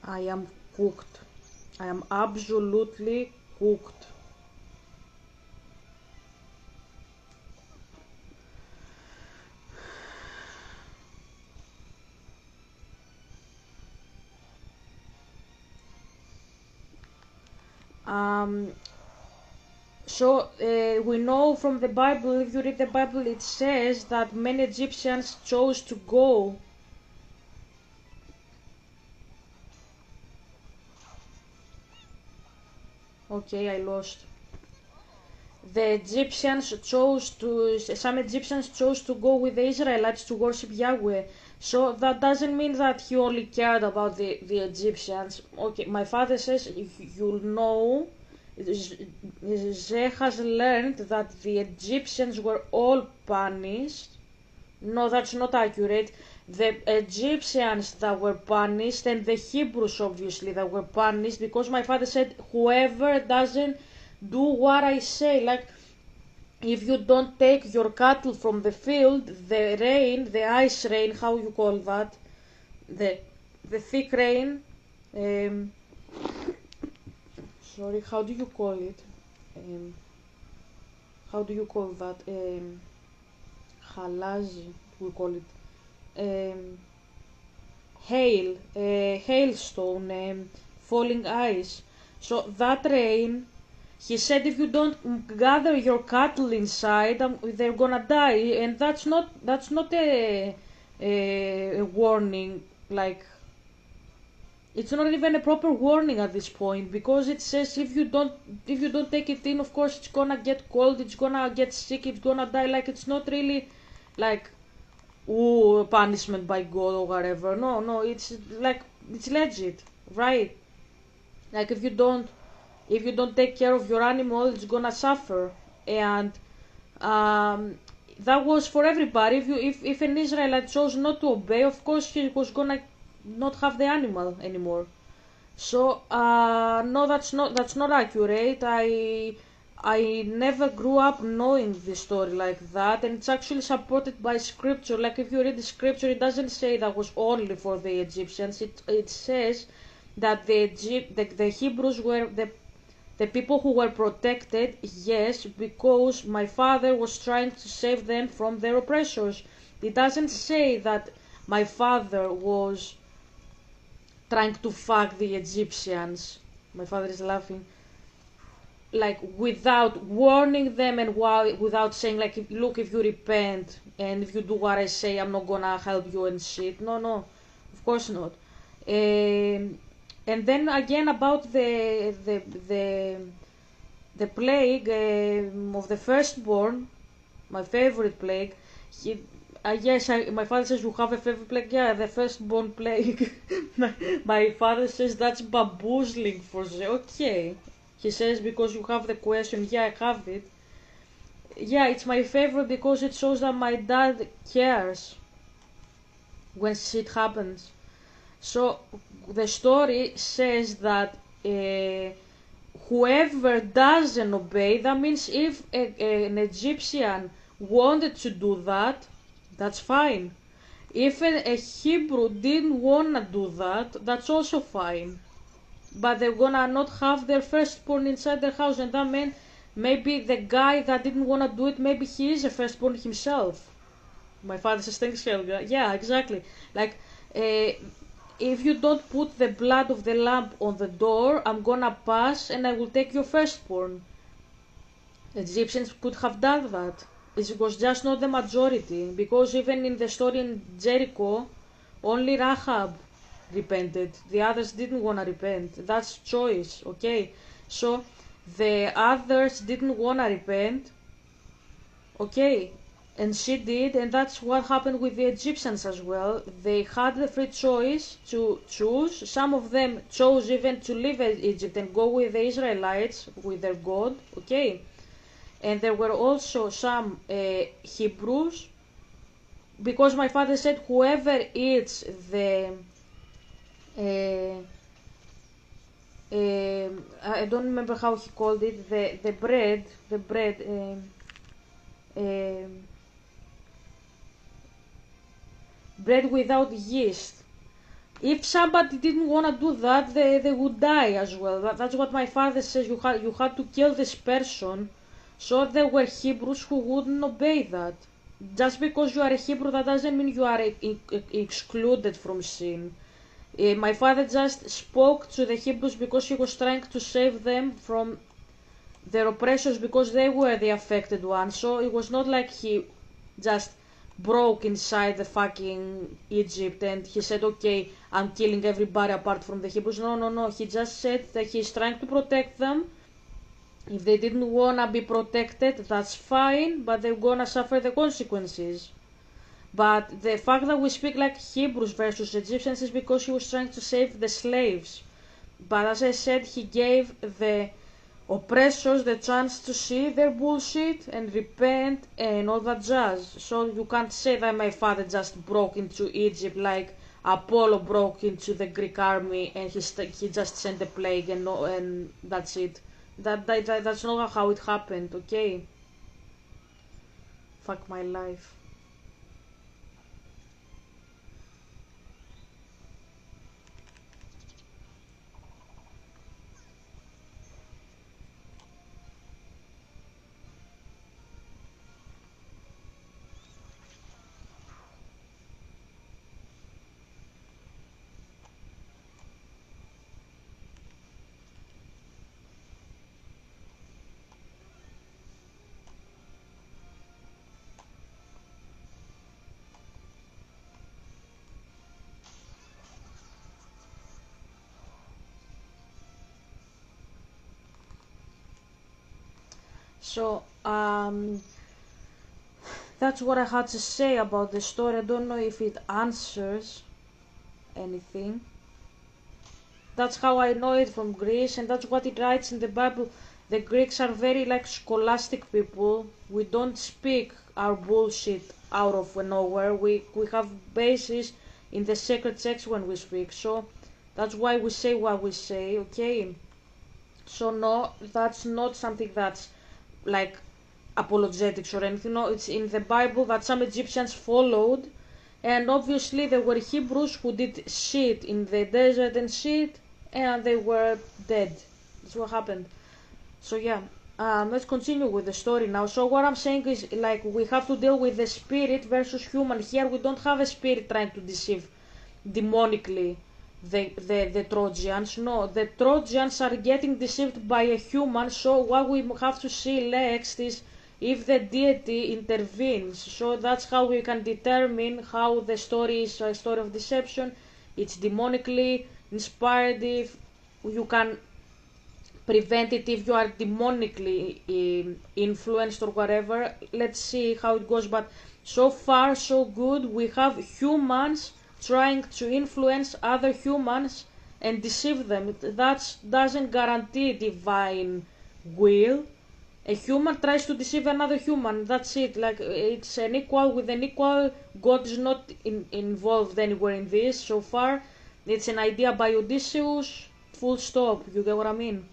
I am cooked. I am absolutely cooked. Um, so we know from the Bible, if you read the Bible, it says that many Egyptians chose to go. Okay, I lost. Some Egyptians chose to go with the Israelites to worship Yahweh. So that doesn't mean that he only cared about the Egyptians. Okay, my father says, if you know, Ze has learned that the Egyptians were all punished. No, that's not accurate. The Egyptians that were punished and the Hebrews obviously that were punished, because my father said whoever doesn't do what I say, like if you don't take your cattle from the field, the rain, the ice rain, how you call that, the the thick rain, um, sorry, how do you call it? Um, how do you call that? Halazi, we call it. Um, hailstone, falling ice. So that rain, he said, if you don't gather your cattle inside, they're gonna die, and that's not a warning. Like it's not even a proper warning at this point, because it says if you don't take it in, of course it's gonna get cold, it's gonna get sick, it's gonna die. Like it's not really like punishment by God or whatever. No, no, it's like it's legit, right? Like if you don't take care of your animal, it's gonna suffer, and um, that was for everybody. If an Israelite chose not to obey, of course he was gonna not have the animal anymore. So no, that's not accurate. I never grew up knowing this story like that, and it's actually supported by scripture. Like if you read the scripture, it doesn't say that was only for the Egyptians. It says that the Hebrews were the people who were protected, yes, because my father was trying to save them from their oppressors. It doesn't say that my father was trying to fuck the Egyptians. My father is laughing. Like without warning them, and without saying like, look, if you repent and if you do what I say, I'm not gonna help you and shit. No, no, of course not. And then again about the plague of the firstborn, my favorite plague. Yes, my father says you have a favorite plague. Yeah, the firstborn plague. My father says that's baboozling for the. Okay, he says because you have the question. Yeah, I have it. Yeah, it's my favorite because it shows that my dad cares when shit happens. So the story says that whoever doesn't obey, that means if an Egyptian wanted to do that, that's fine. If a Hebrew didn't wanna do that, that's also fine. But they're gonna not have their firstborn inside their house, and that means maybe the guy that didn't wanna do it, maybe he is a firstborn himself. My father says, thanks, Helga. Yeah, exactly. Like, if you don't put the blood of the lamb on the door, I'm gonna pass and I will take your firstborn. Egyptians could have done that. It was just not the majority, because even in the story in Jericho, only Rahab repented. The others didn't want to repent. That's choice, okay? So the others didn't want to repent, okay? And she did, and that's what happened with the Egyptians as well. They had the free choice to choose. Some of them chose even to leave Egypt and go with the Israelites, with their God, okay? And there were also some Hebrews, because my father said whoever eats the I don't remember how he called it, the bread um, bread without yeast. If somebody didn't want to do that, they would die as well. That's what my father says. You had to kill this person. So there were Hebrews who wouldn't obey that. Just because you are a Hebrew, that doesn't mean you are excluded from sin. My father just spoke to the Hebrews because he was trying to save them from their oppressors, because they were the affected ones. So it was not like he just broke inside the fucking Egypt and he said, okay, I'm killing everybody apart from the Hebrews. No, no, no. He just said that he's trying to protect them. If they didn't wanna be protected, that's fine, but they're gonna suffer the consequences. But the fact that we speak like Hebrews versus Egyptians is because he was trying to save the slaves. But as I said, he gave the oppressors the chance to see their bullshit and repent and all that jazz. So you can't say that my father just broke into Egypt like Apollo broke into the Greek army and he just sent a plague and that's it. That's not how it happened, okay? Fuck my life. So, that's what I had to say about the story. I don't know if it answers anything. That's how I know it from Greece, and that's what it writes in the Bible. The Greeks are very like scholastic people. We don't speak our bullshit out of nowhere. We have basis in the sacred text when we speak. So that's why we say what we say, okay? So no, that's not something that's like apologetics or anything. No, it's in the Bible that some Egyptians followed, and obviously there were Hebrews who did shit in the desert and shit, and they were dead. That's what happened. So yeah, let's continue with the story now. So what I'm saying is, like, we have to deal with the spirit versus human. Here we don't have a spirit trying to deceive demonically the Trojans. No, the Trojans are getting deceived by a human. So what we have to see next is if the deity intervenes. So that's how we can determine how the story is a story of deception. It's demonically inspired. If you can prevent it, if you are demonically influenced or whatever. Let's see how it goes. But so far so good. We have humans trying to influence other humans and deceive them. That doesn't guarantee divine will. A human tries to deceive another human. That's it. Like, it's an equal with an equal. God is not involved anywhere in this so far. It's an idea by Odysseus. Full stop. You get what I mean?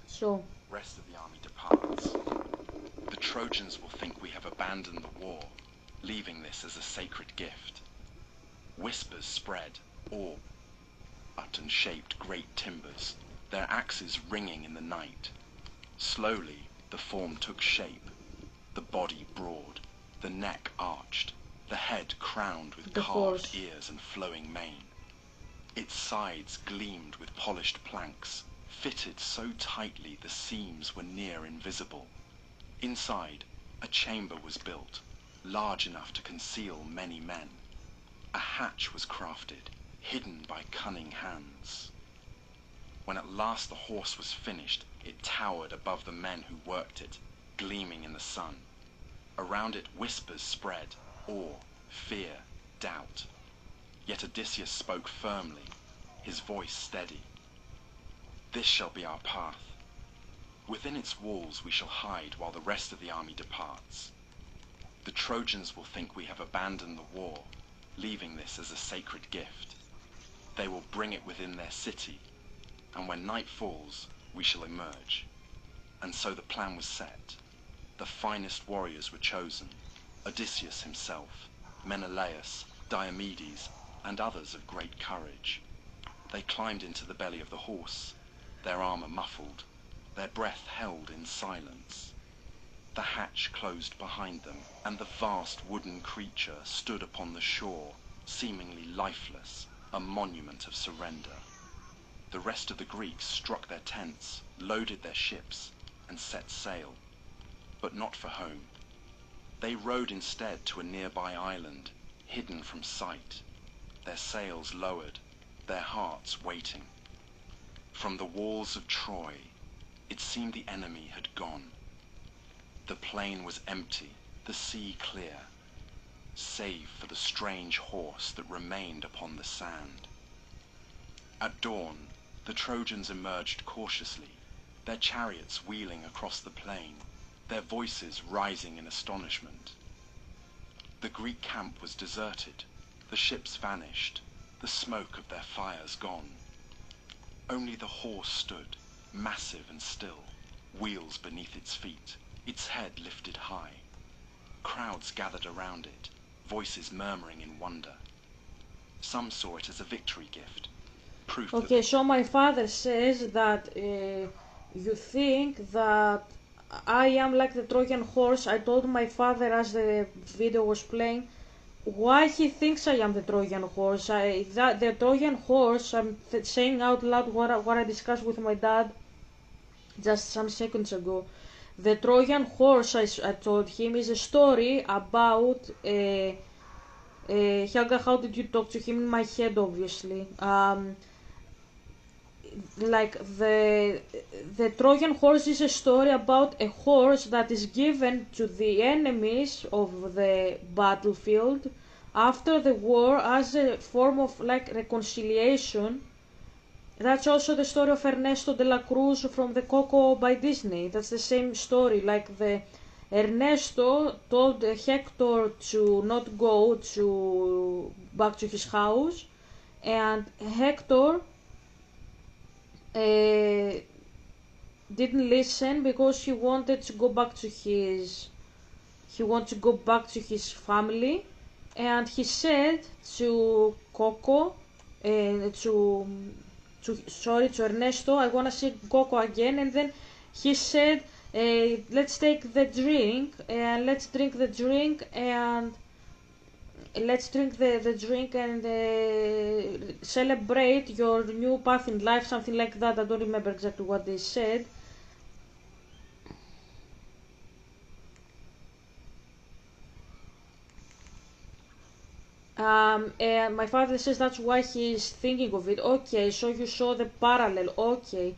So, Rest of the army departs. The Trojans will think we have abandoned the war, leaving this as a sacred gift. Whispers spread, all button-shaped great timbers, their axes ringing in the night. Slowly, the form took shape, the body broad, the neck arched, the head crowned with The carved horse. ears and flowing mane. Its sides gleamed with polished planks, fitted so tightly the seams were near invisible. Inside, a chamber was built, large enough to conceal many men. A hatch was crafted, hidden by cunning hands. When at last the horse was finished, it towered above the men who worked it, gleaming in the sun. Around it whispers spread, awe, fear, doubt. Yet Odysseus spoke firmly, his voice steady. This shall be our path. Within its walls we shall hide while the rest of the army departs. The Trojans will think we have abandoned the war, leaving this as a sacred gift. They will bring it within their city, and when night falls, we shall emerge. And so the plan was set. The finest warriors were chosen, Odysseus himself, Menelaus, Diomedes, and others of great courage. They climbed into the belly of the horse, their armor muffled, their breath held in silence. The hatch closed behind them, and the vast wooden creature stood upon the shore, seemingly lifeless, a monument of surrender. The rest of the Greeks struck their tents, loaded their ships, and set sail, but not for home. They rowed instead to a nearby island, hidden from sight, their sails lowered, their hearts waiting. From the walls of Troy, it seemed the enemy had gone. The plain was empty, the sea clear, save for the strange horse that remained upon the sand. At dawn, the Trojans emerged cautiously, their chariots wheeling across the plain, their voices rising in astonishment. The Greek camp was deserted, the ships vanished, the smoke of their fires gone. Only the horse stood, massive and still, wheels beneath its feet, its head lifted high. Crowds gathered around it, voices murmuring in wonder. Some saw it as a victory gift, proof that Okay, so my father says that you think that I am like the Trojan horse. I told my father as the video was playing why he thinks I am the Trojan horse. The Trojan horse, I'm saying out loud what I discussed with my dad just some seconds ago. The Trojan horse, I told him, is a story about Helga, how did you talk to him? In my head, obviously. Like the Trojan horse is a story about a horse that is given to the enemies of the battlefield after the war as a form of like reconciliation. That's also the story of Ernesto de la Cruz from the Coco by Disney. That's the same story. Like the Ernesto told Hector to not go to back to his house, and Hector didn't listen because he wanted to go back to his family, and he said to Coco to Ernesto, I wanna see Coco again, and then he said, let's take the drink and let's drink the drink and celebrate your new path in life, something like that. I don't remember exactly what they said. And my father says that's why he's thinking of it. Okay, so you saw the parallel. Okay.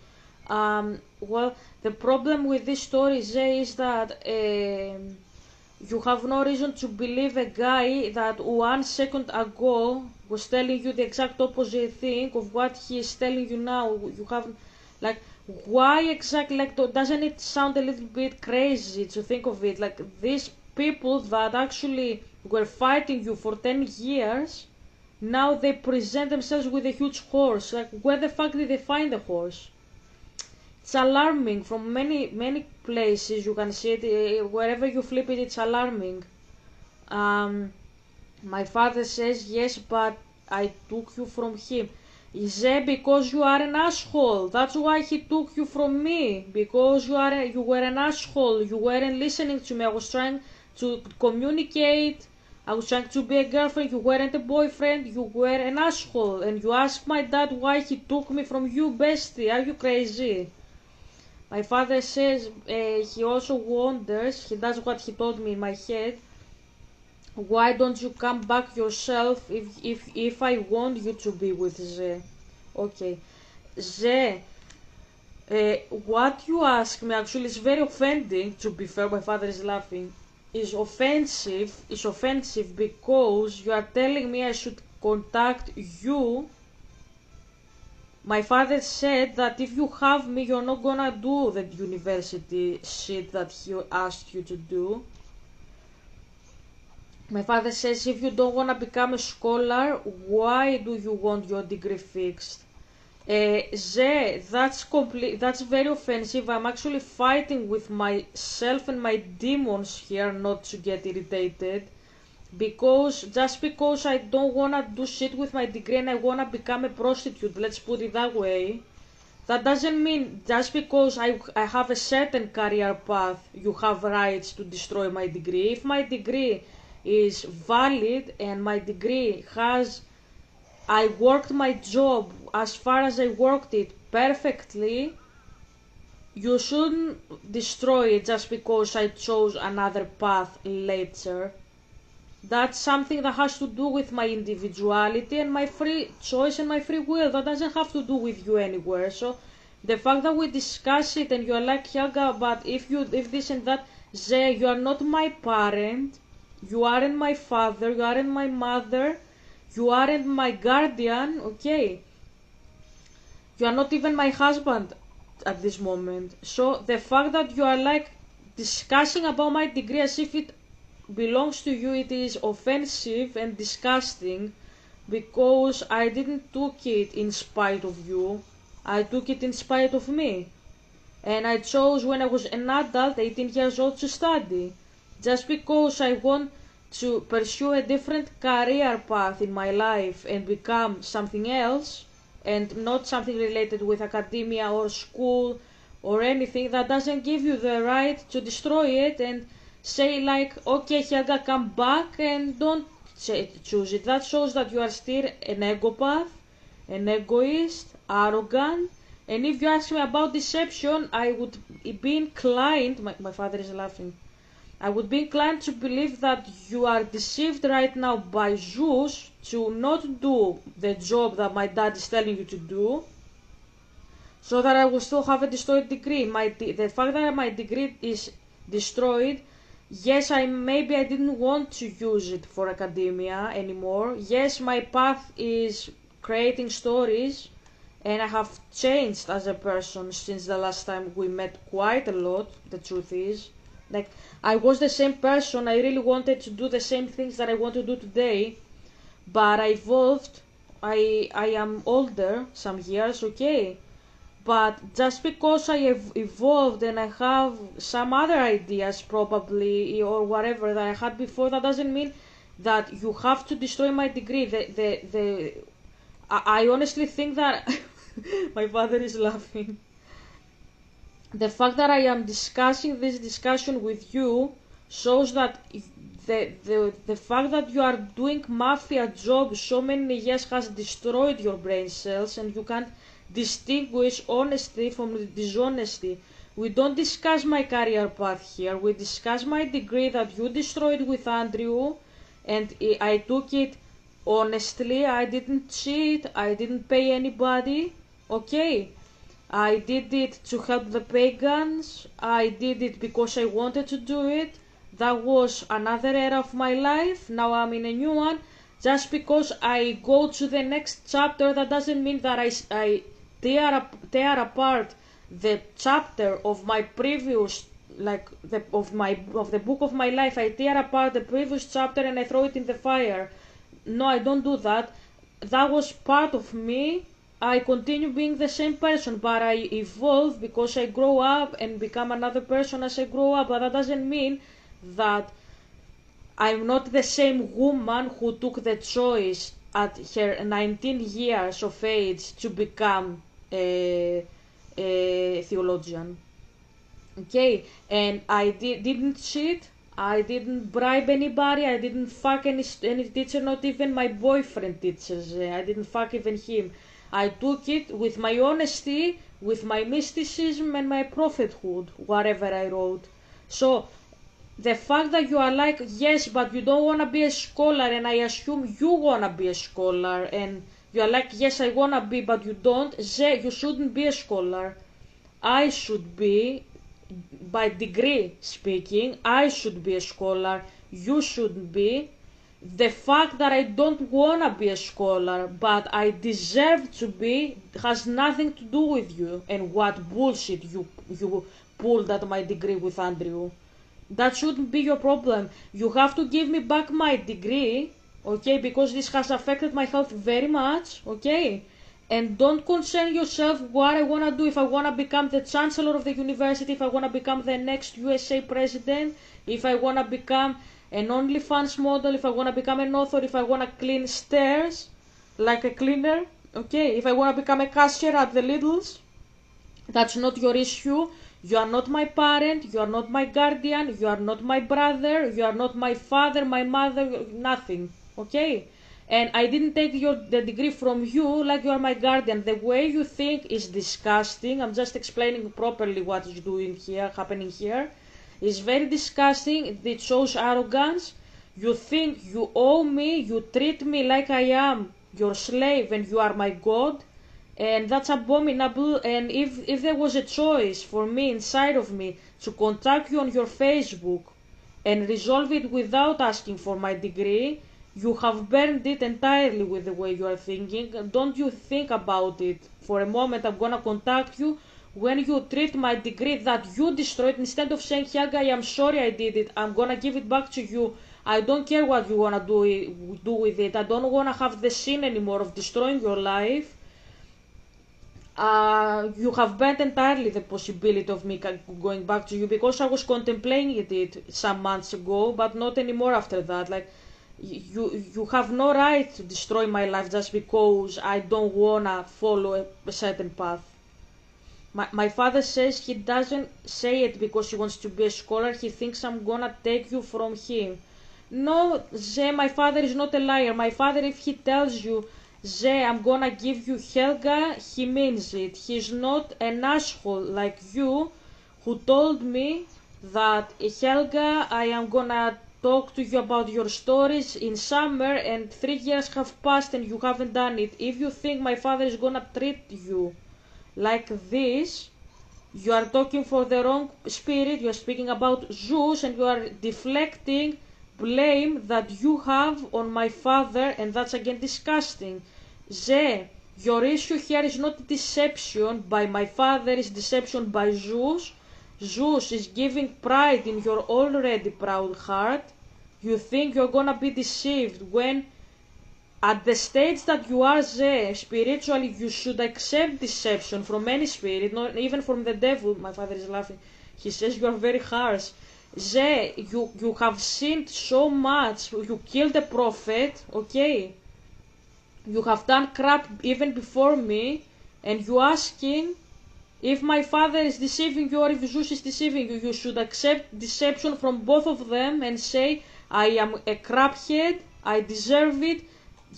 Well, the problem with this story, Zay, is that you have no reason to believe a guy that 1 second ago was telling you the exact opposite thing of what he is telling you now. You have, like, why exactly, like, doesn't it sound a little bit crazy to think of it? Like, these people that actually were fighting you for 10 years, now they present themselves with a huge horse. Like, where the fuck did they find the horse? It's alarming from many places. You can see it wherever you flip it. It's alarming. My father says yes, but I took you from him. Is it because you are an asshole? That's why he took you from me. Because you were an asshole. You weren't listening to me. I was trying to communicate. I was trying to be a girlfriend. You weren't a boyfriend. You were an asshole. And you asked my dad why he took me from you, bestie. Are you crazy? My father says he also wonders, he does what he told me in my head, why don't you come back yourself if I want you to be with Ze? Okay. Ze, what you ask me actually is very offending, to be fair. My father is laughing. is offensive because you are telling me I should contact you. My father said that if you have me, you're not gonna do the university shit that he asked you to do. My father says if you don't wanna become a scholar, why do you want your degree fixed? That's very offensive. I'm actually fighting with myself and my demons here not to get irritated. Just because I don't wanna do shit with my degree and I wanna become a prostitute, let's put it that way, that doesn't mean just because I have a certain career path, you have rights to destroy my degree. If my degree is valid and my degree I worked my job as far as I worked it perfectly, you shouldn't destroy it just because I chose another path later. That's something that has to do with my individuality and my free choice and my free will. That doesn't have to do with you anywhere. So the fact that we discuss it and you're like, Helga, but if this and that, Zé, you are not my parent, you aren't my father, you aren't my mother, you aren't my guardian, okay? You are not even my husband at this moment. So the fact that you are like discussing about my degree as if it belongs to you, it is offensive and disgusting because I didn't took it in spite of you. I took it in spite of me. And I chose when I was an adult, 18 years old, to study. Just because I want to pursue a different career path in my life and become something else and not something related with academia or school or anything, that doesn't give you the right to destroy it and say like, okay, Helga, come back and don't choose it. That shows that you are still an egopath, an egoist, arrogant. And if you ask me about deception, I would be inclined, my father is laughing, I would be inclined to believe that you are deceived right now by Zeus to not do the job that my dad is telling you to do, so that I will still have a destroyed degree. The fact that my degree is destroyed, yes, maybe I didn't want to use it for academia anymore. Yes, my path is creating stories, and I have changed as a person since the last time we met quite a lot, the truth is. Like, I was the same person, I really wanted to do the same things that I want to do today, but I evolved, I am older, some years, okay. But just because I have evolved and I have some other ideas probably or whatever that I had before, that doesn't mean that you have to destroy my degree. I honestly think that my father is laughing. The fact that I am discussing this discussion with you shows that the fact that you are doing mafia jobs so many years has destroyed your brain cells and you can't distinguish honesty from dishonesty. We don't discuss my career path here, we discuss my degree that you destroyed with Andrew, and I took it honestly. I didn't cheat, I didn't pay anybody, okay? I did it to help the pagans, I did it because I wanted to do it. That was another era of my life, now I'm in a new one. Just because I go to the next chapter, that doesn't mean that I tear apart the chapter of my previous, like of the book of my life. I tear apart the previous chapter and I throw it in the fire. No, I don't do that. That was part of me. I continue being the same person, but I evolve because I grow up and become another person as I grow up. But that doesn't mean that I'm not the same woman who took the choice at her 19 years of age to become a theologian. Okay, and I didn't cheat, I didn't bribe anybody, I didn't fuck any teacher, not even my boyfriend teachers, I didn't fuck even him. I took it with my honesty, with my mysticism and my prophethood, whatever I wrote. So the fact that you are like, yes, but you don't want to be a scholar, and I assume you want to be a scholar, and you are like, yes, I want to be, but you don't, you shouldn't be a scholar. I should be. by degree speaking, I should be a scholar, you shouldn't be. The fact that I don't wanna be a scholar, but I deserve to be, has nothing to do with you and what bullshit you pulled at my degree with Andrew. That shouldn't be your problem. You have to give me back my degree, okay, because this has affected my health very much, okay? And don't concern yourself what I wanna do, if I wanna become the chancellor of the university, if I wanna become the next USA president, if I wanna become an OnlyFans model, if I wanna become an author, if I wanna clean stairs like a cleaner, okay? If I wanna become a cashier at the Lidl's, that's not your issue. You are not my parent, you are not my guardian, you are not my brother, you are not my father, my mother, nothing, okay? And I didn't take the degree from you like you are my guardian. The way you think is disgusting. I'm just explaining properly what is happening here. It's very disgusting. It shows arrogance. You think you owe me, you treat me like I am your slave and you are my god. And that's abominable. And if there was a choice for me inside of me to contact you on your Facebook and resolve it without asking for my degree, you have burned it entirely with the way you are thinking. Don't you think about it for a moment. I'm gonna contact you when you treat my degree that you destroyed. Instead of saying, Helga, I am sorry I did it, I'm gonna give it back to you. I don't care what you wanna do with it. I don't wanna have the sin anymore of destroying your life. You have banned entirely the possibility of me going back to you, because I was contemplating it some months ago, but not anymore after that. Like, you have no right to destroy my life just because I don't wanna follow a certain path. My father says he doesn't say it because he wants to be a scholar. He thinks I'm gonna take you from him. No, Ze, my father is not a liar. My father, if he tells you, Ze, I'm gonna give you Helga, he means it. He's not an asshole like you, who told me that, Helga, I am gonna talk to you about your stories in summer, and 3 years have passed and you haven't done it. If you think my father is gonna treat you like this, you are talking for the wrong spirit. You are speaking about Zeus and you are deflecting blame that you have on my father, and that's again disgusting. Ze, your issue here is not deception by my father, it's deception by Zeus. Zeus is giving pride in your already proud heart. You think you're gonna be deceived when at the stage that you are there, spiritually, you should accept deception from any spirit, not even from the devil. My father is laughing. He says you are very harsh. Ze, you have sinned so much. You killed a prophet, okay? You have done crap even before me, and you asking if my father is deceiving you or if Zeus is deceiving you. You should accept deception from both of them and say, I am a craphead, I deserve it.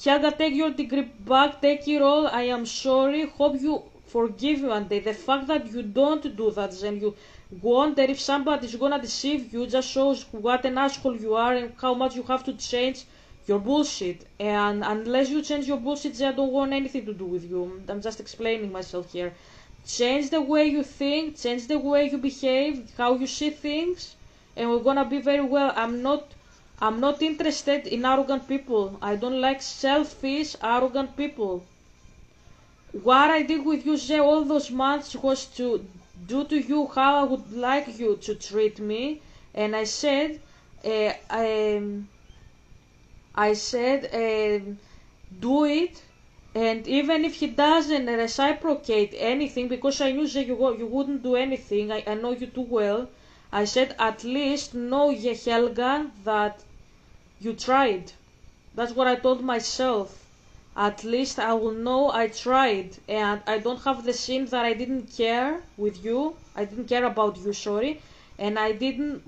Helga, take your degree back, take it all, I am sorry, hope you forgive me one day. The fact that you don't do that, then you wonder if somebody is gonna deceive you, just shows what an asshole you are and how much you have to change your bullshit. And unless you change your bullshit, I don't want anything to do with you. I'm just explaining myself here. Change the way you think, change the way you behave, how you see things, and we're gonna be very well. I'm not interested in arrogant people. I don't like selfish, arrogant people. What I did with you, Zé, all those months was to do to you how I would like you to treat me. And I said, do it. And even if he doesn't reciprocate anything, because I knew that you wouldn't do anything, I know you too well. I said, at least know, Helga, that you tried. That's what I told myself. At least I will know I tried, and I don't have the sin that I didn't care with you. I didn't care about you, sorry, and I didn't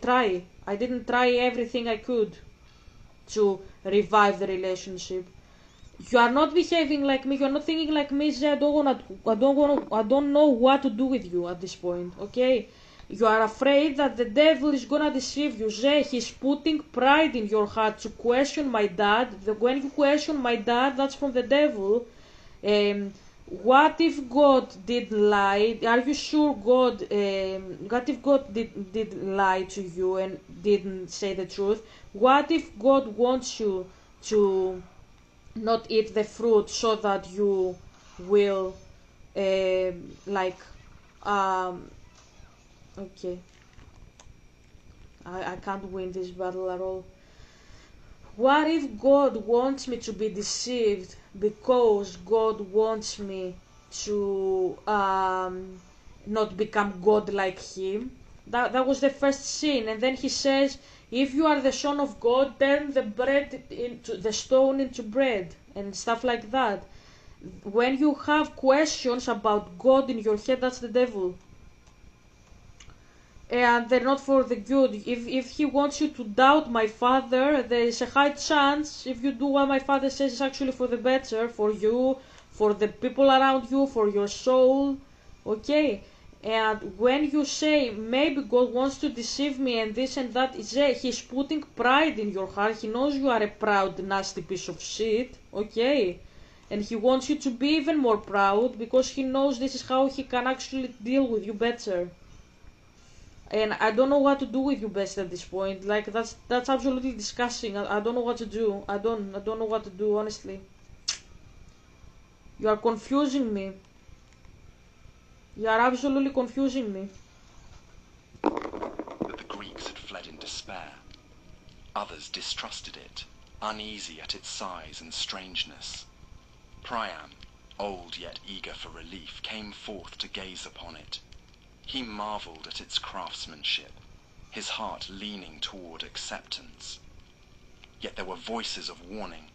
try. I didn't try everything I could to revive the relationship. You are not behaving like me. You are not thinking like me. I don't know what to do with you at this point. Okay, you are afraid that the devil is gonna deceive you. He's putting pride in your heart to question my dad. When you question my dad, that's from the devil. what if God did lie? Are you sure God? What if God did lie to you and didn't say the truth? What if God wants you to not eat the fruit so that you will, like, okay, I can't win this battle at all. What if God wants me to be deceived because God wants me to not become God like Him? That was the first sin, and then He says, if you are the Son of God, turn the bread into the stone into bread and stuff like that. When you have questions about God in your head, that's the devil. And they're not for the good. If he wants you to doubt my father, there is a high chance if you do what my father says is actually for the better, for you, for the people around you, for your soul. Okay? And when you say maybe God wants to deceive me and this and that, he's putting pride in your heart. He knows you are a proud, nasty piece of shit. Okay? And he wants you to be even more proud because he knows this is how he can actually deal with you better. And I don't know what to do with you best at this point. Like that's absolutely disgusting. I don't know what to do. I don't know what to do, honestly. You are confusing me. You are absolutely confusing me. But the Greeks had fled in despair. Others distrusted it, uneasy at its size and strangeness. Priam, old yet eager for relief, came forth to gaze upon it. He marvelled at its craftsmanship, his heart leaning toward acceptance. Yet there were voices of warning.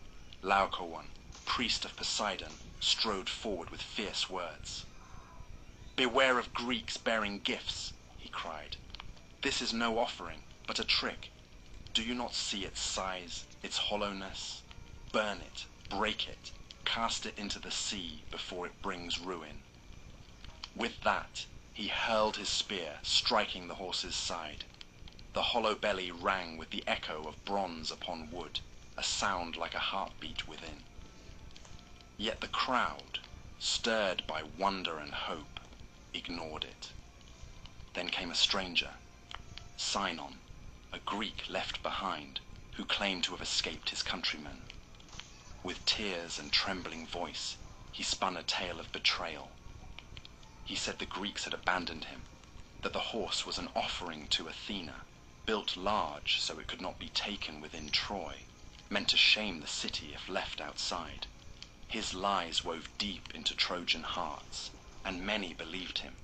Laocoon, priest of Poseidon, strode forward with fierce words. "Beware of Greeks bearing gifts," he cried. "This is no offering, but a trick. Do you not see its size, its hollowness? Burn it, break it, cast it into the sea before it brings ruin." With that, he hurled his spear, striking the horse's side. The hollow belly rang with the echo of bronze upon wood, a sound like a heartbeat within. Yet the crowd, stirred by wonder and hope, ignored it. Then came a stranger, Sinon, a Greek left behind, who claimed to have escaped his countrymen. With tears and trembling voice, he spun a tale of betrayal. He said the Greeks had abandoned him, that the horse was an offering to Athena, built large so it could not be taken within Troy, meant to shame the city if left outside. His lies wove deep into Trojan hearts, and many believed him.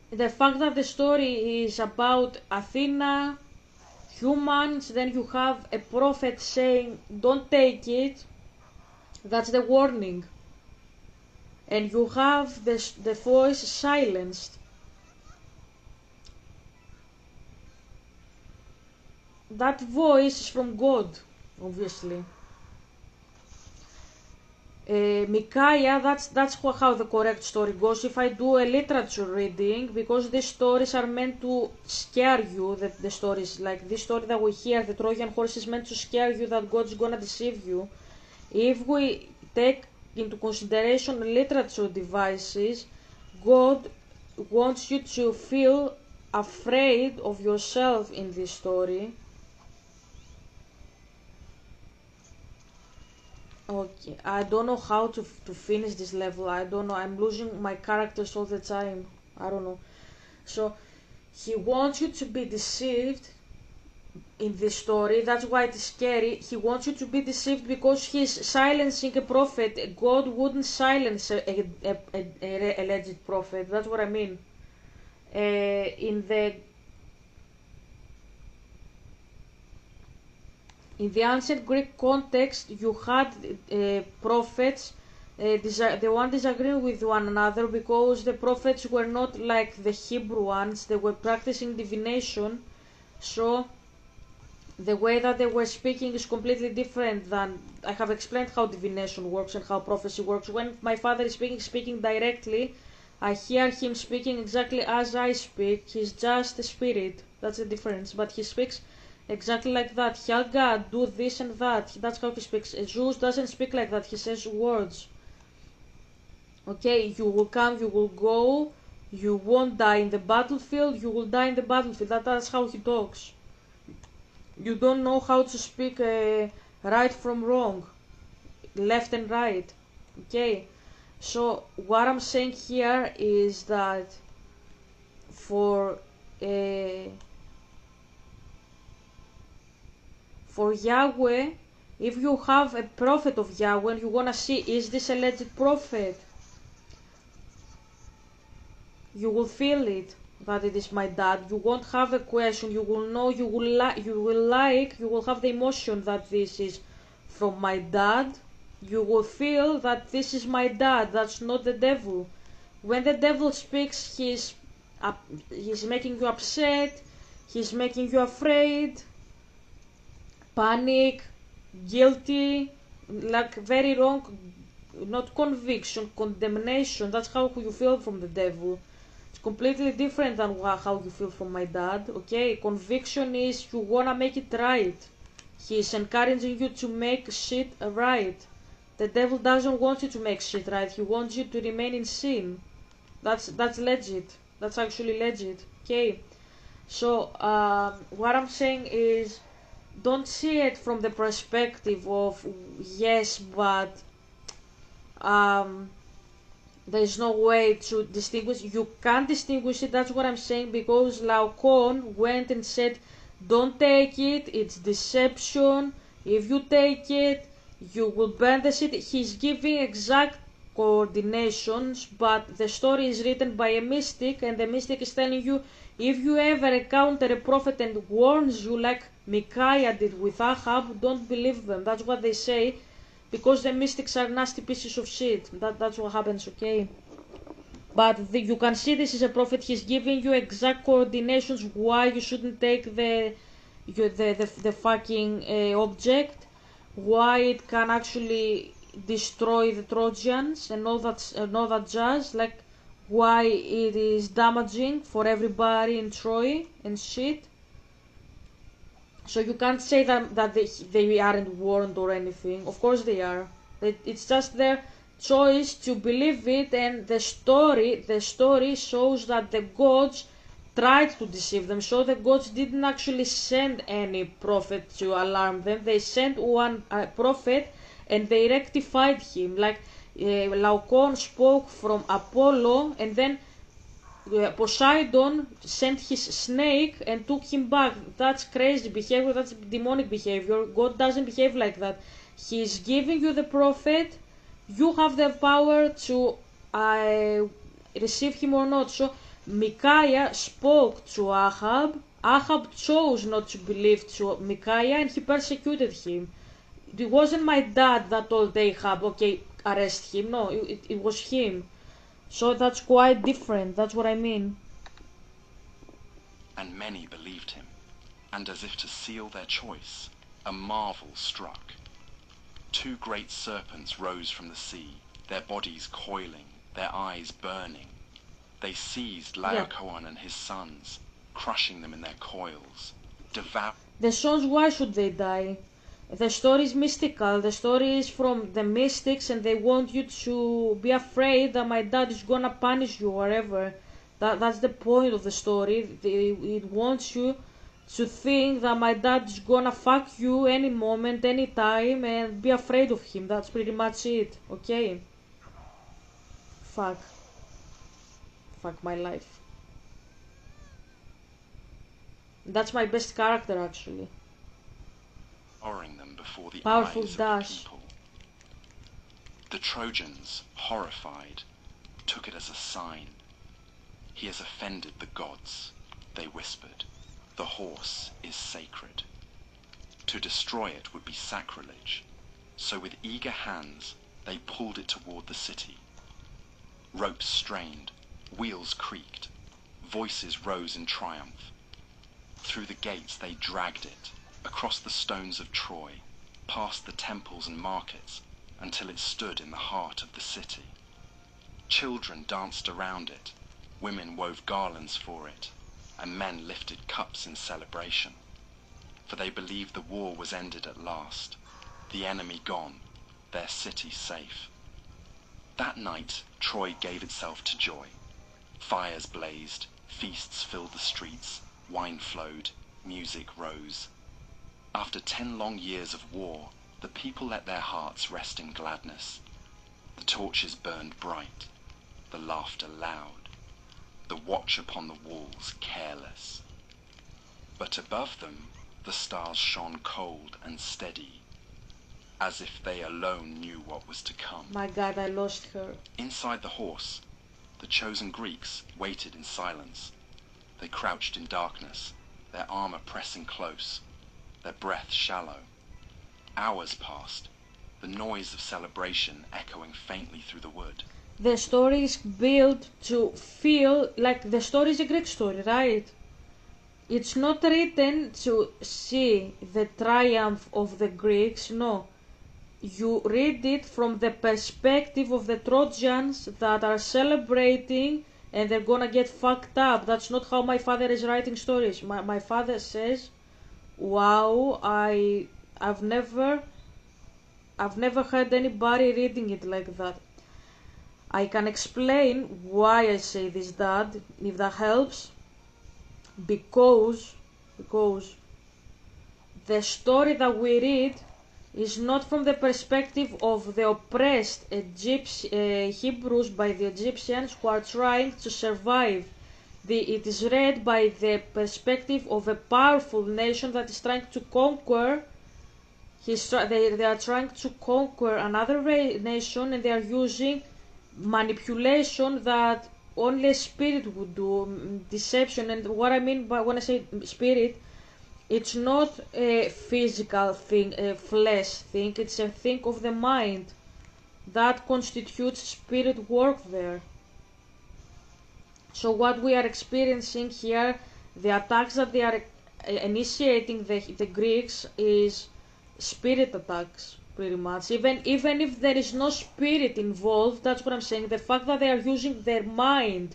The fact that the story is about Athena, humans, then you have a prophet saying, don't take it, that's the warning. And you have the voice silenced. That voice is from God, obviously. Micaiah, that's how the correct story goes. If I do a literature reading, because these stories are meant to scare you, the stories, like this story that we hear, the Trojan Horse, is meant to scare you that God's gonna deceive you. If we take into consideration literature devices, God wants you to feel afraid of yourself in this story. Okay, I don't know how to finish this level. I don't know. I'm losing my characters all the time. I don't know. So, he wants you to be deceived in this story. That's why it's scary. He wants you to be deceived because he's silencing a prophet. God wouldn't silence a alleged prophet. That's what I mean. In the ancient Greek context, you had prophets, the one disagreeing with one another because the prophets were not like the Hebrew ones. They were practicing divination, so the way that they were speaking is completely different than I have explained how divination works and how prophecy works. When my father is speaking directly, I hear him speaking exactly as I speak. He's just a spirit. That's the difference. But he speaks exactly like that. Helga, do this and that. That's how he speaks. Zeus doesn't speak like that. He says words. Okay, you will come, you will go, you won't die in the battlefield, you will die in the battlefield. That's how he talks. You don't know how to speak right from wrong, left and right. Okay, so what I'm saying here is that for Yahweh, if you have a prophet of Yahweh and you wanna see, is this a legit prophet? You will feel it that it is my dad. You won't have a question. You will know. You will like. You will like. You will have the emotion that this is from my dad. You will feel that this is my dad. That's not the devil. When the devil speaks, he's making you upset. He's making you afraid, panic, guilty, like very wrong. Not conviction, condemnation. That's how you feel from the devil. Completely different than how you feel from my dad. Okay, conviction is you wanna make it right. He's encouraging you to make shit right. The devil doesn't want you to make shit right. He wants you to remain in sin. That's legit. That's actually legit. Okay, so what I'm saying is, don't see it from the perspective of yes, but there is no way to distinguish. You can't distinguish it. That's what I'm saying, because Laocoon went and said, don't take it, it's deception. If you take it, you will burn the city. He's giving exact coordinations, but the story is written by a mystic, and the mystic is telling you, if you ever encounter a prophet and warns you like Micaiah did with Ahab, don't believe them. That's what they say, because the mystics are nasty pieces of shit. That's what happens, okay? But you can see this is a prophet. He's giving you exact coordinations why you shouldn't take the fucking object, why it can actually destroy the Trojans and all that jazz, like why it is damaging for everybody in Troy and shit. So you can't say that they aren't warned or anything. Of course they are. It's just their choice to believe it, and the story shows that the gods tried to deceive them. So the gods didn't actually send any prophet to alarm them. They sent one prophet, and they rectified him. Like Laocoon spoke from Apollo, and then Poseidon sent his snake and took him back. That's crazy behavior. That's demonic behavior. God doesn't behave like that. He is giving you the prophet. You have the power to receive him or not. So Micaiah spoke to Ahab. Ahab chose not to believe to Micaiah, and he persecuted him. It wasn't my dad that told Ahab, okay, arrest him. No, it was him. So that's quite different. That's what I mean. And many believed him, and as if to seal their choice, a marvel struck. 2 great serpents rose from the sea, their bodies coiling, their eyes burning. They seized Laocoon and his sons, crushing them in their coils. The sons, why should they die? The story is mystical. The story is from the mystics, and they want you to be afraid that my dad is gonna punish you or whatever. That's the point of the story. It wants you to think that my dad is gonna fuck you any moment, any time, and be afraid of him. That's pretty much it. Okay? Fuck my life. That's my best character, actually. Them before the Powerful eyes dash. of the people. The Trojans, horrified, took it as a sign. He has offended the gods, they whispered. The horse is sacred. To destroy it would be sacrilege. So with eager hands, they pulled it toward the city. Ropes strained, wheels creaked, voices rose in triumph. Through the gates they dragged it, across the stones of Troy, past the temples and markets, until it stood in the heart of the city. Children danced around it, women wove garlands for it, and men lifted cups in celebration. For they believed the war was ended at last, the enemy gone, their city safe. That night, Troy gave itself to joy. Fires blazed, feasts filled the streets, wine flowed, music rose. After 10 long years of war, the people let their hearts rest in gladness. The torches burned bright, the laughter loud, the watch upon the walls careless. But above them, the stars shone cold and steady, as if they alone knew what was to come. My God, I lost her. Inside the horse, the chosen Greeks waited in silence. They crouched in darkness, their armor pressing close, their breath shallow. Hours passed, the noise of celebration echoing faintly through the wood. The story is built to feel like the story is a Greek story, right? It's not written to see the triumph of the Greeks, no. You read it from the perspective of the Trojans that are celebrating and they're gonna get fucked up. That's not how my father is writing stories. My father says, wow, I've never heard anybody reading it like that. I can explain why I say this, Dad, if that helps. Because the story that we read is not from the perspective of the oppressed Hebrews by the Egyptians who are trying to survive. It is read by the perspective of a powerful nation that is trying to conquer. They are trying to conquer another nation, and they are using manipulation that only a spirit would do, deception. And what I mean by when I say spirit, it's not a physical thing, a flesh thing, it's a thing of the mind that constitutes spirit work there. So what we are experiencing here, the attacks that they are initiating the Greeks is spirit attacks, pretty much. Even if there is no spirit involved, that's what I'm saying. The fact that they are using their mind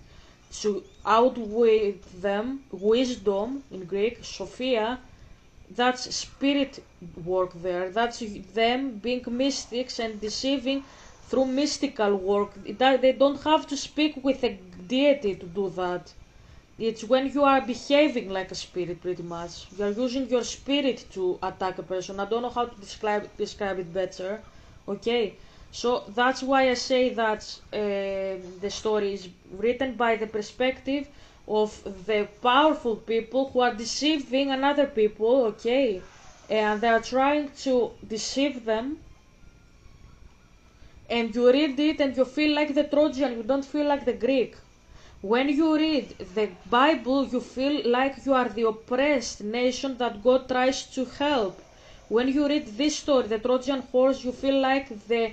to outweigh them, wisdom in Greek, Sophia, that's spirit work there. That's them being mystics and deceiving through mystical work. They don't have to speak with a deity to do that. It's when you are behaving like a spirit, pretty much. You are using your spirit to attack a person. I don't know how to describe it better. Okay, so that's why I say that the story is written by the perspective of the powerful people who are deceiving another people. Okay, and they are trying to deceive them. And you read it and you feel like the Trojan. You don't feel like the Greek. When you read the Bible, you feel like you are the oppressed nation that God tries to help. When you read this story, the Trojan Horse, you feel like the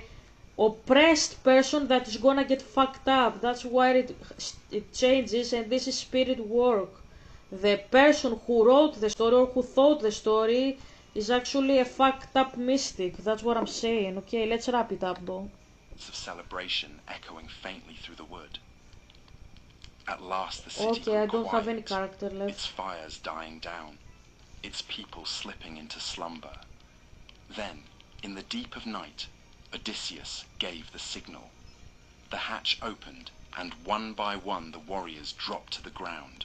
oppressed person that is gonna get fucked up. That's why it changes, and this is spirit work. The person who wrote the story or who thought the story is actually a fucked up mystic. That's what I'm saying. Okay, let's wrap it up though. Of celebration echoing faintly through the wood. At last the city Okay, I grew don't quiet, have any character left. its fires dying down, its people slipping into slumber. Then, in the deep of night, Odysseus gave the signal. The hatch opened, and one by one the warriors dropped to the ground.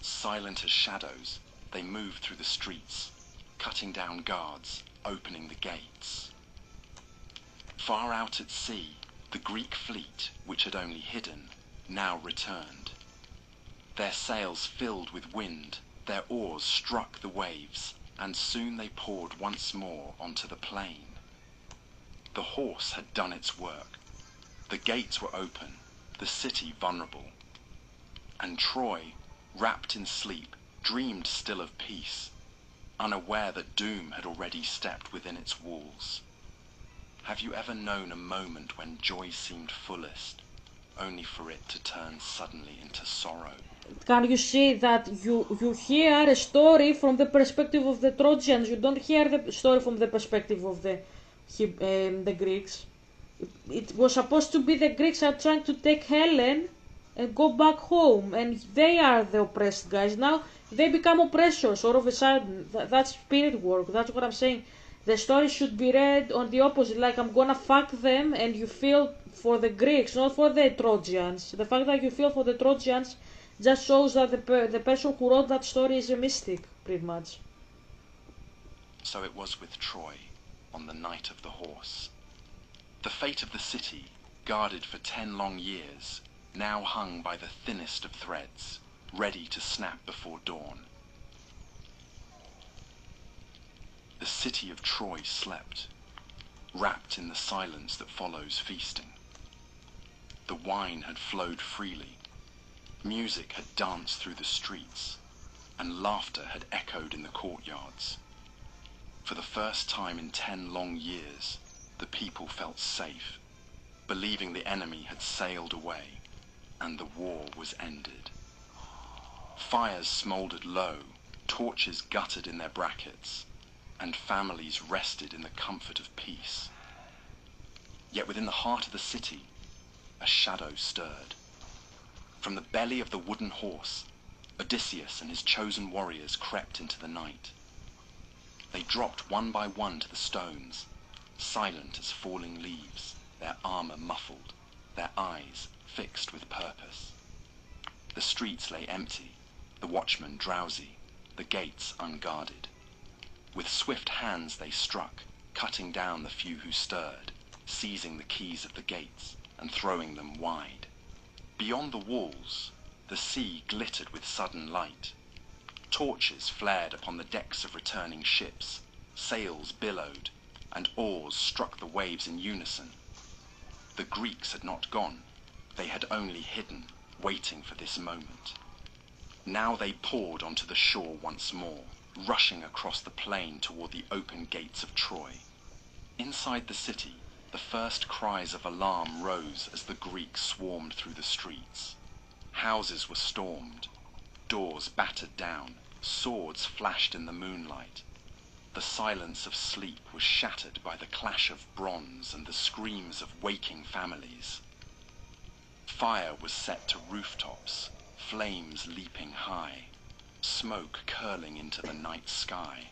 Silent as shadows, they moved through the streets, cutting down guards, opening the gates. Far out at sea, the Greek fleet, which had only hidden, now returned. Their sails filled with wind, their oars struck the waves, and soon they poured once more onto the plain. The horse had done its work. The gates were open, the city vulnerable. And Troy, wrapped in sleep, dreamed still of peace, unaware that doom had already stepped within its walls. Have you ever known a moment when joy seemed fullest, only for it to turn suddenly into sorrow? Can you see that you hear a story from the perspective of the Trojans? You don't hear the story from the perspective of the Greeks. It was supposed to be the Greeks are trying to take Helen and go back home, and they are the oppressed guys. Now they become oppressors all of a sudden. That's spirit work. That's what I'm saying. The story should be read on the opposite, like I'm gonna fuck them, and you feel for the Greeks, not for the Trojans. The fact that you feel for the Trojans just shows that the person who wrote that story is a mystic, pretty much. So it was with Troy on the night of the horse. The fate of the city, guarded for 10 long years, now hung by the thinnest of threads, ready to snap before dawn. The city of Troy slept, wrapped in the silence that follows feasting. The wine had flowed freely, music had danced through the streets, and laughter had echoed in the courtyards. For the first time in 10 long years, the people felt safe, believing the enemy had sailed away, and the war was ended. Fires smouldered low, torches guttered in their brackets, and families rested in the comfort of peace. Yet within the heart of the city, a shadow stirred. From the belly of the wooden horse, Odysseus and his chosen warriors crept into the night. They dropped one by one to the stones, silent as falling leaves, their armor muffled, their eyes fixed with purpose. The streets lay empty, the watchmen drowsy, the gates unguarded. With swift hands they struck, cutting down the few who stirred, seizing the keys of the gates and throwing them wide. Beyond the walls, the sea glittered with sudden light. Torches flared upon the decks of returning ships, sails billowed, and oars struck the waves in unison. The Greeks had not gone, they had only hidden, waiting for this moment. Now they poured onto the shore once more, rushing across the plain toward the open gates of Troy. Inside the city, the first cries of alarm rose as the Greeks swarmed through the streets. Houses were stormed, doors battered down, swords flashed in the moonlight. The silence of sleep was shattered by the clash of bronze and the screams of waking families. Fire was set to rooftops, flames leaping high, smoke curling into the night sky.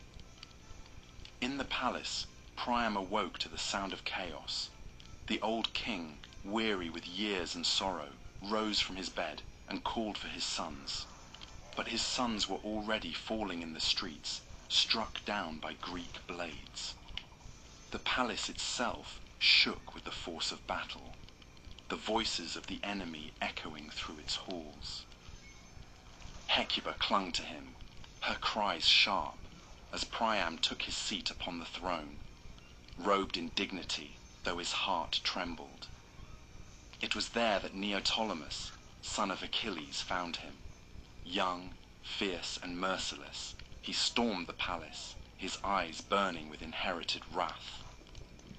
In the palace, Priam awoke to the sound of chaos. The old king, weary with years and sorrow, rose from his bed and called for his sons. But his sons were already falling in the streets, struck down by Greek blades. The palace itself shook with the force of battle, the voices of the enemy echoing through its halls. Hecuba clung to him, her cries sharp, as Priam took his seat upon the throne, robed in dignity, though his heart trembled. It was there that Neoptolemus, son of Achilles, found him. Young, fierce, and merciless, he stormed the palace, his eyes burning with inherited wrath.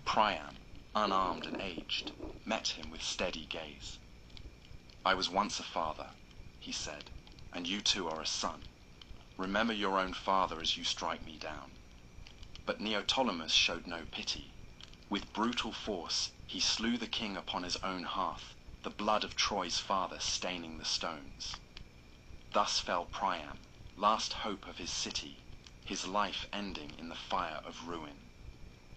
Priam, unarmed and aged, met him with steady gaze. "I was once a father," he said, "and you too are a son. Remember your own father as you strike me down." But Neoptolemus showed no pity. With brutal force, he slew the king upon his own hearth, the blood of Troy's father staining the stones. Thus fell Priam, last hope of his city, his life ending in the fire of ruin.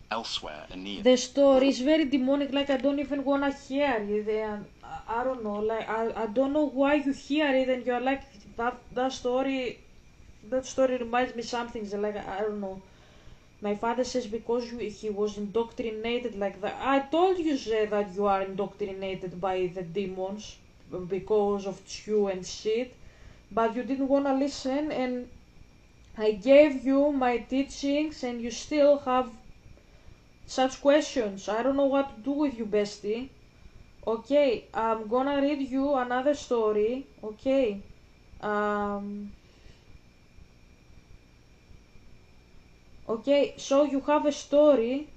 Elsewhere, Aeneas... The story is very demonic, like I don't even wanna hear it, and I don't know, like I don't know why you hear it and you're like, that story reminds me something, so like, I don't know. My father says because he was indoctrinated like that. I told you, say, that you are indoctrinated by the demons because of you and shit, but you didn't wanna listen, and I gave you my teachings and you still have such questions. I don't know what to do with you, bestie. Okay, I'm gonna read you another story. Okay. Okay, so you have a story.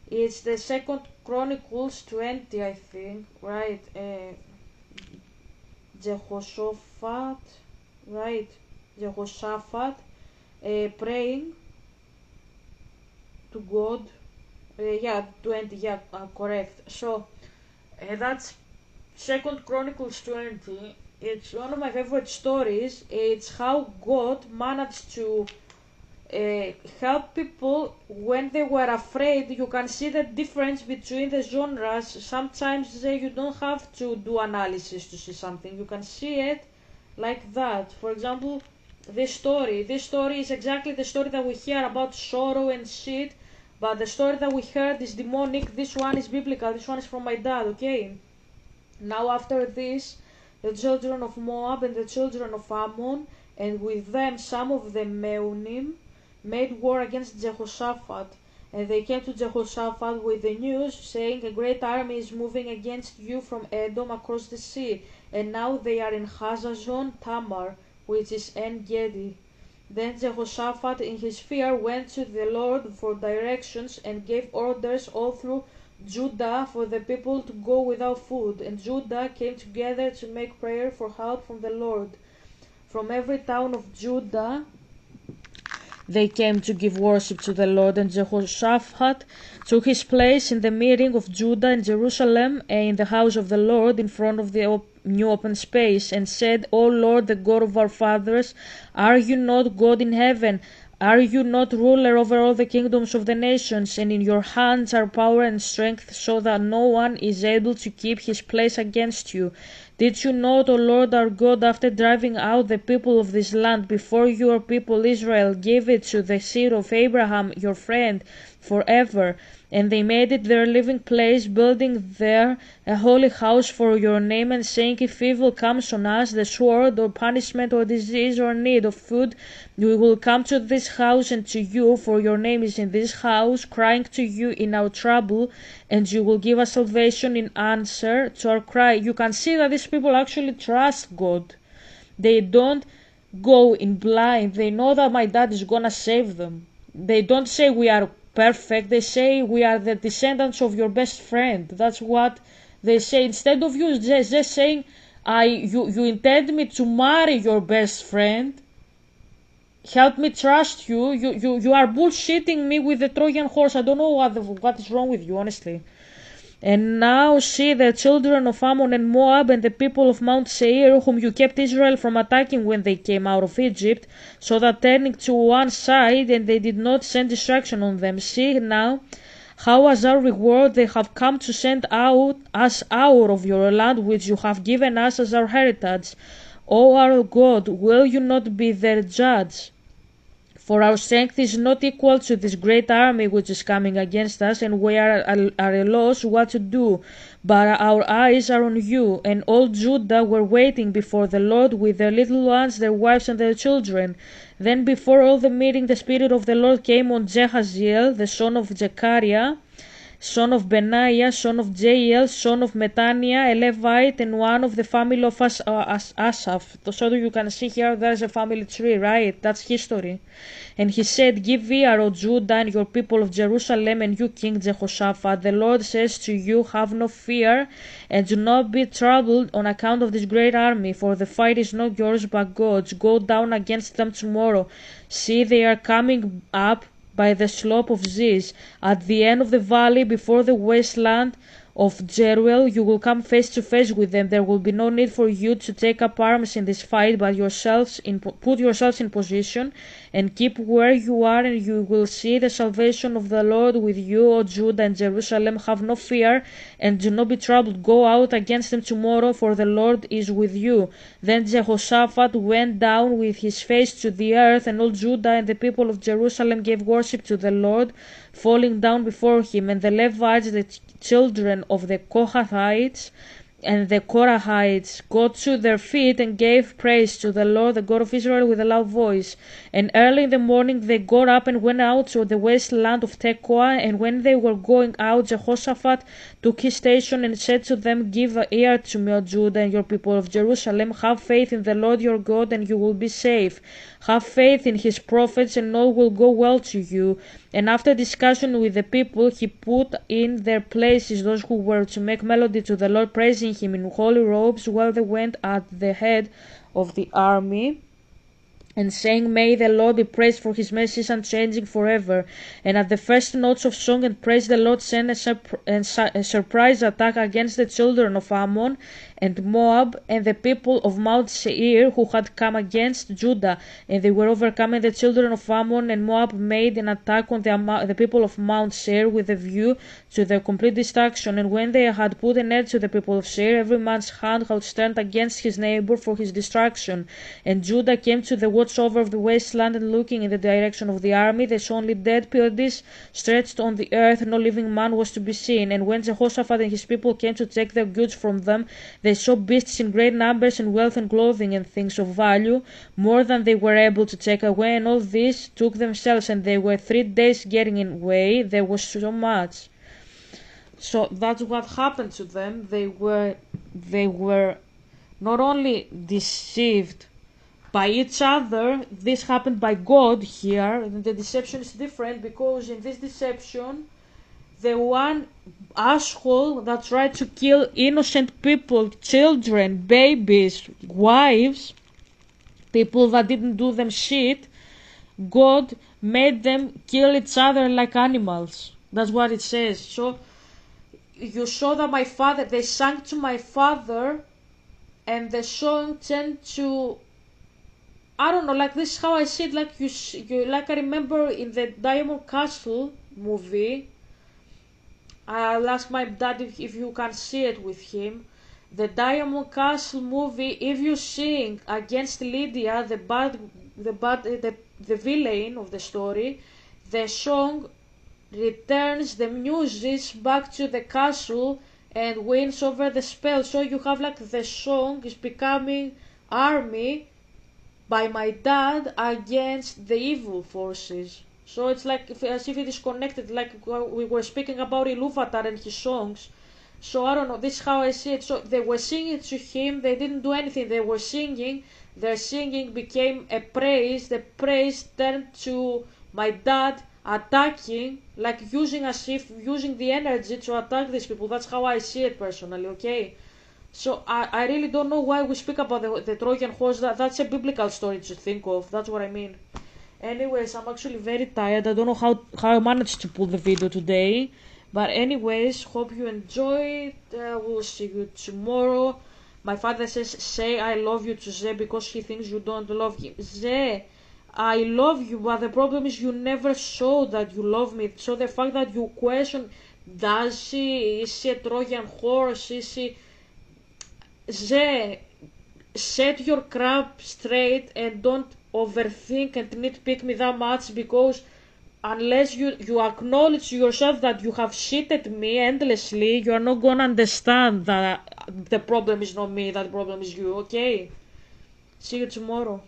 It's the Second Chronicles 20, I think, right? Jehoshaphat, right? Jehoshaphat praying to God. Yeah, 20, yeah, correct. So that's Second Chronicles 20. It's one of my favorite stories. It's how God managed to help people when they were afraid. You can see the difference between the genres. Sometimes you don't have to do analysis to see something. You can see it like that. For example, this story is exactly the story that we hear about sorrow and shit, but the story that we heard is demonic. This one is biblical. This one is from my dad, okay? Now after this, the children of Moab and the children of Ammon, and with them some of the Meonim, made war against Jehoshaphat. And they came to Jehoshaphat with the news, saying, a great army is moving against you from Edom across the sea, and now they are in Hazazon Tamar, which is En Gedi. Then Jehoshaphat in his fear went to the Lord for directions and gave orders all through Judah for the people to go without food. And Judah came together to make prayer for help from the Lord. From every town of Judah they came to give worship to the Lord, and Jehoshaphat took his place in the meeting of Judah and Jerusalem in the house of the Lord in front of the new open space, and said, O Lord, the God of our fathers, are you not God in heaven? Are you not ruler over all the kingdoms of the nations? And in your hands are power and strength, so that no one is able to keep his place against you. Did you not, O Lord our God, after driving out the people of this land before your people Israel, give it to the seed of Abraham, your friend, forever? And they made it their living place, building there a holy house for your name, and saying, if evil comes on us, the sword, or punishment, or disease, or need of food, we will come to this house and to you, for your name is in this house, crying to you in our trouble, and you will give us salvation in answer to our cry. You can see that these people actually trust God. They don't go in blind. They know that my dad is gonna save them. They don't say we are perfect. They say we are the descendants of your best friend. That's what they say. Instead of you just saying, you intend me to marry your best friend, help me trust you. You are bullshitting me with the Trojan horse. I don't know what is wrong with you, honestly. And now see the children of Ammon and Moab and the people of Mount Seir, whom you kept Israel from attacking when they came out of Egypt, so that turning to one side, and they did not send destruction on them. See now how as our reward they have come to send us out of your land, which you have given us as our heritage. O our God, will you not be their judge? For our strength is not equal to this great army which is coming against us, and we are at a loss what to do. But our eyes are on you. And all Judah were waiting before the Lord with their little ones, their wives, and their children. Then before all the meeting the Spirit of the Lord came on Jehaziel, the son of Zechariah, son of Benaiah, son of Jael, son of Metaniah, a Levite, and one of the family of Asaph. So you can see here there's a family tree, right? That's history. And he said, give ear, O Judah, and your people of Jerusalem, and you King Jehoshaphat. The Lord says to you, have no fear, and do not be troubled on account of this great army, for the fight is not yours but God's. Go down against them tomorrow. See, they are coming up by the slope of Ziz, at the end of the valley before the wasteland of Jeruel. You will come face to face with them. There will be no need for you to take up arms in this fight, but put yourselves in position and keep where you are, and you will see the salvation of the Lord with you, O Judah and Jerusalem. Have no fear and do not be troubled. Go out against them tomorrow, for the Lord is with you. Then Jehoshaphat went down with his face to the earth, and all Judah and the people of Jerusalem gave worship to the Lord, falling down before him. And the Levites, the children of the Kohathites and the Korahites, got to their feet and gave praise to the Lord, the God of Israel, with a loud voice. And early in the morning they got up and went out to the wasteland of Tekoa. And when they were going out, Jehoshaphat took his station and said to them, give ear to me, O Judah, and your people of Jerusalem. Have faith in the Lord your God, and you will be safe. Have faith in his prophets, and all will go well to you. And after discussion with the people, he put in their places those who were to make melody to the Lord, praising him in holy robes, while they went at the head of the army. and saying, May the Lord be praised, for his mercies unchanging forever. And at the first notes of song and praise, the Lord sent a surprise attack against the children of Ammon and Moab and the people of Mount Seir, who had come against Judah, and they were overcome. And the children of Ammon and Moab made an attack on the people of Mount Seir with a view to their complete destruction. And when they had put an end to the people of Seir, every man's hand had turned against his neighbor for his destruction. And Judah came to the watchover of the wasteland, and looking in the direction of the army, they saw only dead bodies stretched on the earth. No living man was to be seen. And when Jehoshaphat and his people came to take their goods from them, they saw beasts in great numbers, and wealth and clothing and things of value, more than they were able to take away. And all this took themselves, and they were 3 days getting away. There was so much. So that's what happened to them. They were not only deceived by each other, this happened by God here. And the deception is different, because in this deception, the one asshole that tried to kill innocent people, children, babies, wives, people that didn't do them shit, God made them kill each other like animals. That's what it says. So you saw that my father, they sang to my father, and the song turned to, I don't know, like this is how I see it, like you like I remember in the Diamond Castle movie. I'll ask my dad if you can see it with him. The Diamond Castle movie, if you sing against Lydia, the villain of the story, the song returns the muses back to the castle and wins over the spell. So you have like the song is becoming army by my dad against the evil forces. So it's like as if it is connected, like we were speaking about Ilúvatar and his songs. So I don't know, this is how I see it. So they were singing to him, they didn't do anything, they were singing, their singing became a praise, the praise turned to my dad attacking, like using the energy to attack these people. That's how I see it personally, okay? So I really don't know why we speak about the Trojan Horse. That's a biblical story to think of, that's what I mean. Anyways, I'm actually very tired. I don't know how I managed to pull the video today. But anyways, hope you enjoyed. We'll see you tomorrow. My father says, say I love you to Ze because he thinks you don't love him. Ze, I love you, but the problem is you never show that you love me. So the fact that you question, is she a Trojan horse? Is she... Ze, set your crap straight and don't overthink and nitpick me that much, because unless you acknowledge yourself that you have shitted me endlessly, you are not gonna understand that the problem is not me, that the problem is you, okay? See you tomorrow.